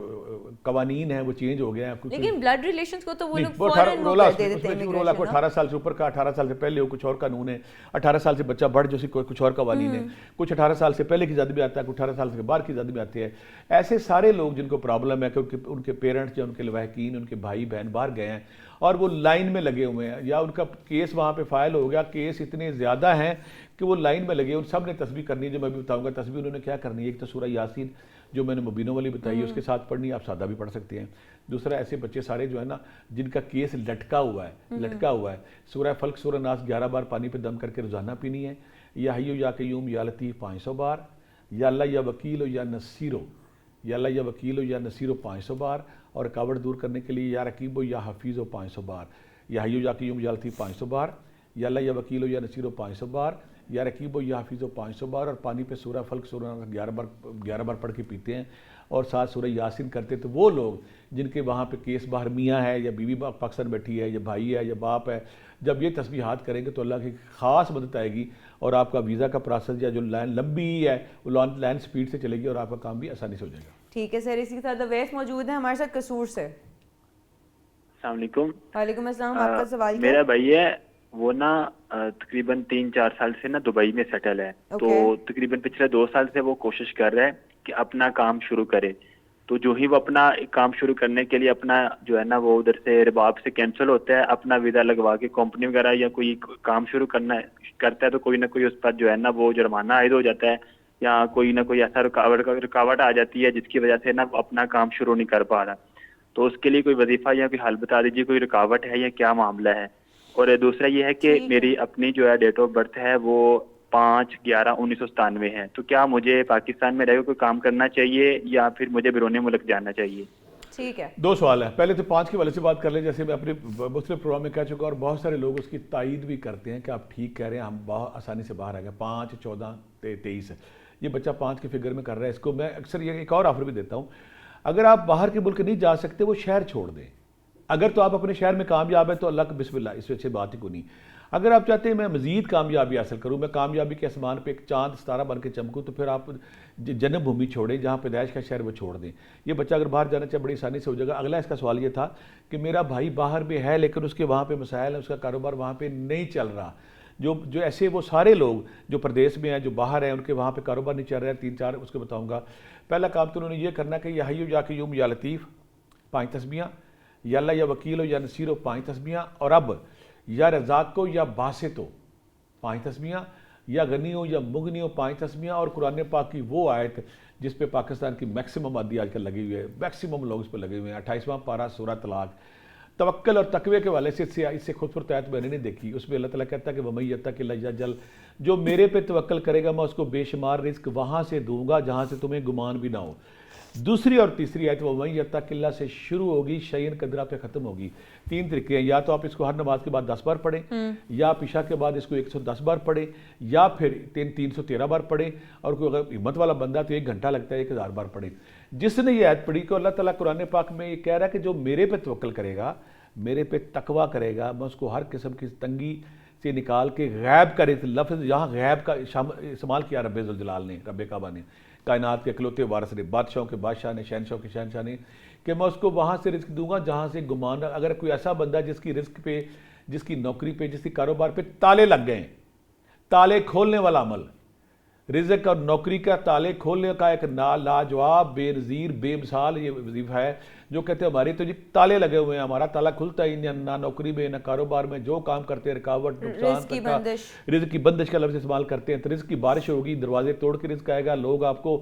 قوانین ہیں وہ چینج ہو گئے ہیں. لیکن بلڈ ریلیشنز کو تو وہ لوگ وہ فوراً وہ کر دے دیتے ہیں. رولا کو 18 سال سے اوپر کا, 18 سال سے پہلے ہو, کچھ اور قانون ہے. 18 سال سے بچہ بڑھ جو کچھ اور قوانین ہیں, کچھ 18 سال سے پہلے کی زد میں آتا ہے, کچھ 18 سال سے بعد کی زد میں آتے ہیں. ایسے سارے لوگ جن کو پرابلم ہے کہ ان کے پیرنٹس یا ان کے لواحقین, ان کے بھائی بہن باہر گئے ہیں اور وہ لائن میں لگے ہوئے ہیں, یا ان کا کیس وہاں پہ فائل ہو گیا, کیس اتنے زیادہ ہیں کہ وہ لائن میں لگے, ان سب نے تسبیح کرنی ہے. جو میں بھی بتاؤں گا تسبیح انہوں نے کیا کرنی ہے. ایک تو سورہ یاسین جو میں نے مبینوں والی بتائی ہے اس کے ساتھ پڑھنی ہے, آپ سادہ بھی پڑھ سکتے ہیں. دوسرا ایسے بچے سارے جو ہے نا جن کا کیس لٹکا ہوا ہے, سورہ فلق سورہ ناس 11 بار پانی پہ دم کر کے روزانہ پینی ہے. یا حیو یا قیوم یا لطیف 500 بار, یا اللہ یا وکیل یا نصیرو, یا اللہ یا وکیل یا نصیرو 500 بار, اور رکاوٹ دور کرنے کے لیے یا رقیب یا حفیظ 500 بار, یا حیو یا قیوم یا لطیف 500 بار, یا اللہ یا وکیل یا نصیرو 500 بار, یا رقیب یا حفیظ 500 بار, اور پانی پہ سورہ فلق سورہ 11 بار پڑھ کے پیتے ہیں, اور ساتھ سورہ یاسین کرتے. تو وہ لوگ جن کے وہاں پہ کیس باہر میاں ہے یا بیوی پاکستان بیٹھی ہے یا بھائی ہے یا باپ ہے, جب یہ تسبیحات کریں گے تو اللہ کی خاص مدد آئے گی, اور آپ کا ویزا کا پروسیس یا جو لائن لمبی ہے وہ لائن سپیڈ سے چلے گی, اور آپ کا کام بھی آسانی سے ہو جائے گا. ٹھیک ہے سر, اسی کے ساتھ اویس موجود ہے ہمارے ساتھ قصور سے. السلام علیکم. وعلیکم السلام, آپ کا سوال کیا؟ میرا بھائی ہے وہ نا تقریباً 3-4 سال سے نا دبئی میں سیٹل ہے, تو تقریباً پچھلے 2 سال سے وہ کوشش کر رہا ہے کہ اپنا کام شروع کرے. تو جو ہی وہ اپنا کام شروع کرنے کے لیے اپنا جو ہے نا وہ ادھر سے رباب سے کینسل ہوتا ہے, اپنا ویزا لگوا کے کمپنی وغیرہ یا کوئی کام شروع کرتا ہے, تو کوئی نہ کوئی اس پر جو ہے نا وہ جرمانہ عائد ہو جاتا ہے, یا کوئی نہ کوئی ایسا رکاوٹ آ جاتی ہے جس کی وجہ سے نا وہ اپنا کام شروع نہیں کر پا رہا. تو اس کے لیے کوئی وظیفہ یا کوئی حل بتا دیجیے, کوئی رکاوٹ ہے یا کیا معاملہ ہے. اور دوسرا یہ ہے کہ میری اپنی جو ہے ڈیٹ آف برتھ ہے وہ 5/11/1997 ہے, تو کیا مجھے پاکستان میں رہ کے کوئی کام کرنا چاہیے یا پھر مجھے بیرون ملک جانا چاہیے؟ ٹھیک ہے, 2 سوال ہیں. پہلے تو 5 کے والے سے بات کر لیں. جیسے میں اپنے مختلف پروگرام میں کہہ چکا, اور بہت سارے لوگ اس کی تائید بھی کرتے ہیں کہ آپ ٹھیک کہہ رہے ہیں, ہم بہت آسانی سے باہر آ گئے. 5 14 23 یہ بچہ 5 کے فگر میں کر رہا ہے. اس کو میں اکثر یہ ایک اور آفر بھی دیتا ہوں, اگر آپ باہر کے ملک نہیں جا سکتے وہ شہر چھوڑ دیں. اگر تو آپ اپنے شہر میں کامیاب ہیں تو اللہ کا بسم اللہ, اس سے اچھی بات ہی کو نہیں. اگر آپ چاہتے ہیں میں مزید کامیابی حاصل کروں, میں کامیابی کے آسمان پہ ایک چاند ستارہ بن کے چمکوں, تو پھر آپ جنم بھومی چھوڑیں, جہاں پیدائش کا شہر وہ چھوڑ دیں. یہ بچہ اگر باہر جانا چاہے بڑی آسانی سے ہو جائے گا. اگلا اس کا سوال یہ تھا کہ میرا بھائی باہر بھی ہے لیکن اس کے وہاں پہ مسائل ہیں, اس کا کاروبار وہاں پہ نہیں چل رہا. جو ایسے وہ سارے لوگ جو پردیس میں ہیں, جو باہر ہیں, ان کے وہاں پہ کاروبار نہیں چل رہا ہے. 3-4 اس کو بتاؤں گا. پہلا کام تو انہوں نے یہ کرنا کہ یا حیو یا قیوم یا لطیف 5 تسبیحاں, یا اللہ یا وکیل یا نصیر 5 تسبیحاں, اور اب یا رزاق کو یا باسط 5 تسبیحاں, یا غنی ہو یا مغنی 5 تسبیحاں, اور قرآن پاک کی وہ آیت جس پہ پاکستان کی میکسیمم آبادی آج کل لگی ہوئی ہے, میکسیمم لوگ اس پہ لگے ہوئے ہیں, 28واں پارہ سورہ طلاق. توکل اور تقوی کے والے سے اس سے خود آیت میں نے نہیں دیکھی. اس میں اللہ تعالیٰ کہتا ہے کہ وَمَن یَتَّقِ اللَّهَ یَجْعَلْ, جو میرے پہ توکل کرے گا میں اس کو بے شمار رزق وہاں سے دوں گا جہاں سے تمہیں گمان بھی نہ ہو. دوسری اور تیسری آیت وَمَن یَتَّقِ اللَّهَ سے شروع ہوگی, شیئن قدرہ پہ ختم ہوگی. 3 طریقے ہیں, یا تو آپ اس کو ہر نماز کے بعد 10 بار پڑھیں, یا عشاء کے بعد اس کو 110 بار پڑھیں, یا پھر 313 بار پڑھیں, اور کوئی اگر ہمت والا بندہ تو 1 گھنٹہ لگتا ہے 1000 بار پڑھیں. جس نے یہ آیت پڑھی کہ اللہ تعالیٰ قرآن پاک میں یہ کہہ رہا ہے کہ جو میرے پہ توکل کرے گا, میرے پہ تقویٰ کرے گا, میں اس کو ہر قسم کی تنگی سے نکال کے غیب کرے. لفظ یہاں غیب کا استعمال کیا رب ذوالجلال نے, رب کعبہ نے, کائنات کے اکلوتے وارث نے, بادشاہوں کے بادشاہ نے, شہنشاہوں کے شہنشاہ نے, کہ میں اس کو وہاں سے رزق دوں گا جہاں سے گمان. اگر کوئی ایسا بندہ جس کی رزق پہ, جس کی نوکری پہ, جس کی کاروبار پہ تالے لگ گئے ہیں, تالے کھولنے والا عمل, رزق اور نوکری کا تالے کھولنے کا ایک لاجواب, بے نظیر, بے مثال یہ وظیفہ ہے, جو کہتے ہیں ہماری تو جی تالے لگے ہوئے ہیں, ہمارا تالا کھلتا ہی نہیں, نہ نوکری میں نہ کاروبار میں, جو کام کرتے ہیں رکاوٹ, نقصان, رزق کی بندش کا لفظ استعمال کرتے ہیں. تو رزق کی بارش ہوگی, دروازے توڑ کے رزق آئے گا, لوگ آپ کو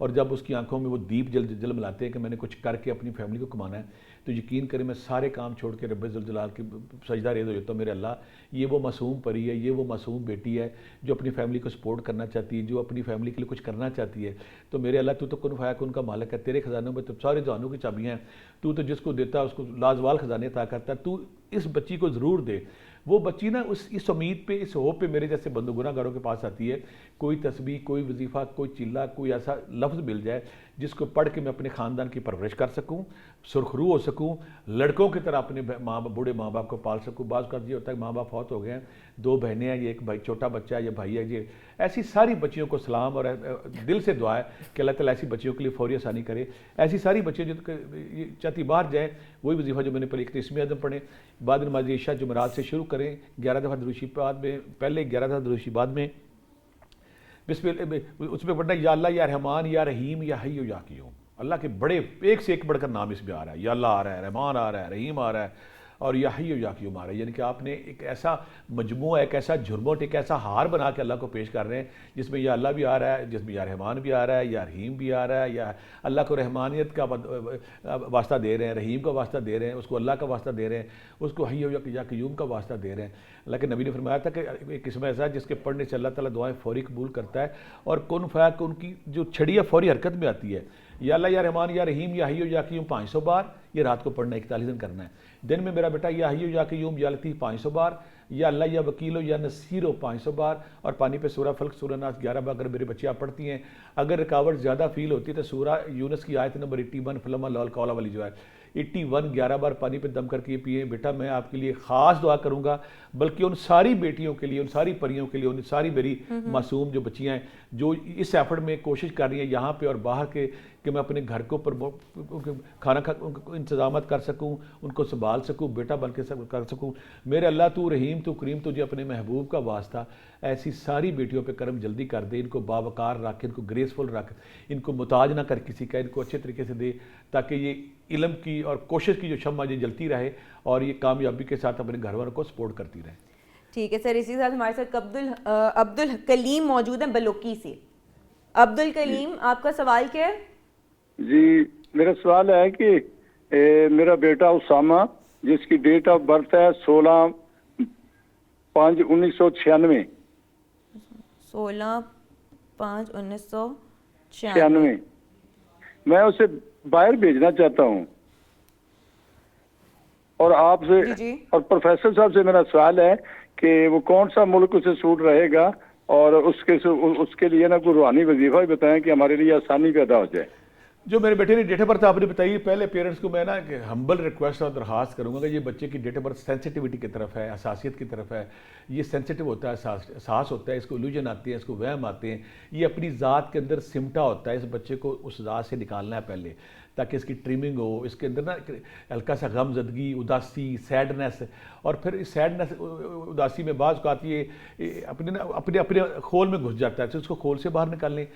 اور جب اس کی آنکھوں میں وہ دیپ جلملاتے ہیں کہ میں نے کچھ کر کے اپنی فیملی کو کمانا ہے, تو یقین کریں میں سارے کام چھوڑ کے رب ذوالجلال کی سجدہ ریز ہو جاتا ہوں. میرے اللہ, یہ وہ معصوم پری ہے, یہ وہ معصوم بیٹی ہے جو اپنی فیملی کو سپورٹ کرنا چاہتی ہے, جو اپنی فیملی کے لیے کچھ کرنا چاہتی ہے. تو میرے اللہ تو کن فیکون کا مالک ہے, تیرے خزانوں میں تو سارے جہانوں کی چابیاں ہیں, تو جس کو دیتا ہے اس کو لازوال خزانے عطا کرتا ہے. تو اس بچی کو ضرور دے. وہ بچی نا اس امید پہ, اس ہوپ پہ میرے جیسے بندو گناہ گاروں کے پاس آتی ہے, کوئی تسبیح, کوئی وظیفہ, کوئی چلہ, کوئی ایسا لفظ مل جائے جس کو پڑھ کے میں اپنے خاندان کی پرورش کر سکوں, سرخرو ہو سکوں, لڑکوں کی طرح اپنے بوڑھے ماں باپ کو پال سکوں. بعض کا یہ ہوتا ہے کہ ماں باپ فوت ہو گئے ہیں, 2 بہنیں ہیں, یہ ایک بھائی چھوٹا بچہ ہے, یہ بھائی ہے. یہ ایسی ساری بچیوں کو سلام اور دل سے دعا ہے کہ اللہ تعالیٰ ایسی بچیوں کے لیے فوری آسانی کرے. ایسی ساری بچیاں جو چاہتی باہر جائیں, وہی وظیفہ جو میں نے پہلے اسمی اعظم پڑھیں, بعد نماز عشاء جمعرات سے شروع کریں, 11 دفعہ درود شریف بعد میں, پہلے 11 دفعہ درود شریف بعد میں, اس میں پڑھنا یا اللہ یا رحمان یا رحیم یا حی یا قیوم. اللہ کے بڑے ایک سے ایک بڑھ کر نام اس میں آ رہا ہے. یا اللہ آ رہا ہے, رحمان آ رہا ہے, رحیم آ رہا ہے, اور یا حی یا قیوم آ رہا ہے. یعنی کہ آپ نے ایک ایسا مجموعہ, ایک ایسا جھرمٹ, ایک ایسا ہار بنا کے اللہ کو پیش کر رہے ہیں جس میں یا اللہ بھی آ رہا ہے, جس میں یا رحمان بھی آ رہا ہے, یا رحیم بھی آ رہا ہے, یا اللہ کو رحمانیت کا واسطہ دے رہے ہیں, رحیم کا واسطہ دے رہے ہیں, اس کو اللہ کا واسطہ دے رہے ہیں, اس کو حی یا قیوم کا واسطہ دے رہے ہیں. لیکن نبی نے فرمایا تھا کہ ایک قسم ایسا ہے جس کے پڑھنے سے اللہ تعالیٰ دعائیں فوری قبول کرتا ہے, اور کن فیکون کی جو چھڑی ہے فوری حرکت میں آتی ہے. یا اللہ یا رحمان یا رحیم یا حی یا قیوم 500 بار یہ رات کو پڑھنا, 41 دن کرنا ہے. دن میں میرا بیٹا یا حی یا قیوم یا لطیف 500 بار, یا اللہ یا وکیلو یا نصیرو 500 بار, اور پانی پہ سورہ فلق سورہ ناس 11 بار اگر میرے بچے آپ پڑھتی ہیں. اگر رکاوٹ زیادہ فیل ہوتی ہے تو سورہ یونس کی آیت نمبر 81 فلما لال قولا والی جو ہے 81 11 بار پانی پہ دم کر کے پئیں. بیٹا میں آپ کے لیے خاص دعا کروں گا, بلکہ ان ساری بیٹیوں کے لیے, ان ساری پریوں کے لیے, ان ساری میری معصوم جو بچیاں ہیں جو اس ایفرٹ میں کوشش کر رہی ہیں یہاں پہ اور باہر کے, کہ میں اپنے گھر کو کھانا انتظامات کر سکوں, ان کو سنبھال سکوں, بیٹا بن کے کر سکوں. میرے اللہ تو رحیم تو کریم, تجھے اپنے محبوب کا واسطہ ایسی ساری بیٹیوں پہ کرم جلدی کر دے. ان کو باوقار رکھ, ان کو گریسفل رکھ, ان کو محتاج نہ کر کسی کا, ان کو اچھے طریقے سے دے تاکہ یہ علم کی اور کوشش کی جو شمع یہ جلتی رہے اور یہ کامیابی کے ساتھ اپنے گھر والوں کو سپورٹ کرتی رہے. ٹھیک ہے سر. اسی ساتھ ہمارے ساتھ عبد الکلیم موجود ہیں بلوکی سے. عبد الکلیم, آپ کا سوال کیا ہے؟ جی میرا سوال ہے کہ میرا بیٹا اسامہ جس کی ڈیٹ آف برتھ ہے 16/5/1996, 16/5/1996, میں اسے باہر بھیجنا چاہتا ہوں, اور آپ سے اور پروفیسر صاحب سے میرا سوال ہے کہ وہ کون سا ملک اسے سوٹ رہے گا, اور اس کے لیے نا کوئی روحانی وظیفہ بھی بتائیں کہ ہمارے لیے آسانی پیدا ہو جائے. جو میرے بیٹے نے ڈیٹ آف برتھ آپ نے بتائی, پہلے پیرنٹس کو میں نا ہمبل ریکویسٹ اور درخواست کروں گا کہ یہ بچے کی ڈیٹ آف برتھ سینسٹیوٹی کی طرف ہے, حساسیت کی طرف ہے, یہ سینسٹیو ہوتا ہے, احساس ہوتا ہے, اس کو الوجن آتے ہیں, اس کو وہم آتے ہیں, یہ اپنی ذات کے اندر سمٹا ہوتا ہے. اس بچے کو اس ذات سے نکالنا ہے پہلے تاکہ اس کی ٹریمنگ ہو, اس کے اندر نا ہلکا سا غم زدگی, اداسی, سیڈنس, اور پھر اس سیڈنس اداسی میں بعض کو آتی ہے اپنے خول میں گھس جاتا ہے, تو اس کو خول سے باہر نکال لیں.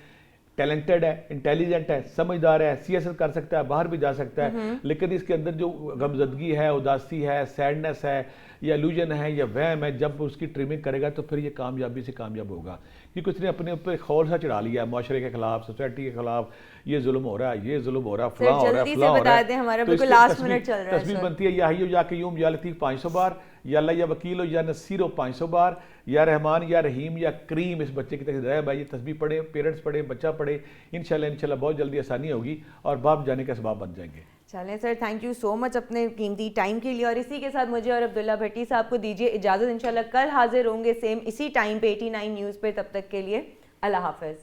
ٹیلنٹڈ ہے, انٹیلیجنٹ ہے, سمجھدار ہے, CSS کر سکتا ہے, باہر بھی جا سکتا ہے, لیکن اس کے اندر جو غمزدگی ہے, اداسی ہے, سیڈنس ہے, یا الوژن ہے, یا وہم ہے, جب اس کی ٹریمنگ کرے گا تو پھر یہ کامیابی سے کامیاب ہوگا. کیونکہ اس نے اپنے اوپر خول سا چڑھا لیا ہے, معاشرے کے خلاف, سوسائٹی کے خلاف, یہ ظلم ہو رہا ہے, یہ ظلم ہو رہا ہے, فلاں ہو رہا ہے, فلاں ہو رہا ہے. ہمارا بالکل لاسٹ منٹ چل رہا ہے. تصویر بنتی ہے یا حی یا قیوم یا لطیف 500 بار, یا اللہ یا وکیل یا نصیرو 500 بار, یا رحمان یا رحیم یا کریم. اس بچے کی طرف رہے بھائی, یہ تسبیح پڑھے, پیرنٹس پڑھے, بچہ پڑھے, انشاءاللہ بہت جلدی آسانی ہوگی اور باپ جانے کا اسباب بن جائیں گے. چلیں سر, تھینک یو سو مچ اپنے قیمتی ٹائم کے لیے. اور اسی کے ساتھ مجھے اور عبداللہ بھٹی صاحب کو دیجیے اجازت. انشاءاللہ کل حاضر ہوں گے سیم اسی ٹائم پہ 89 نیوز پہ. تب تک کے لیے اللہ حافظ.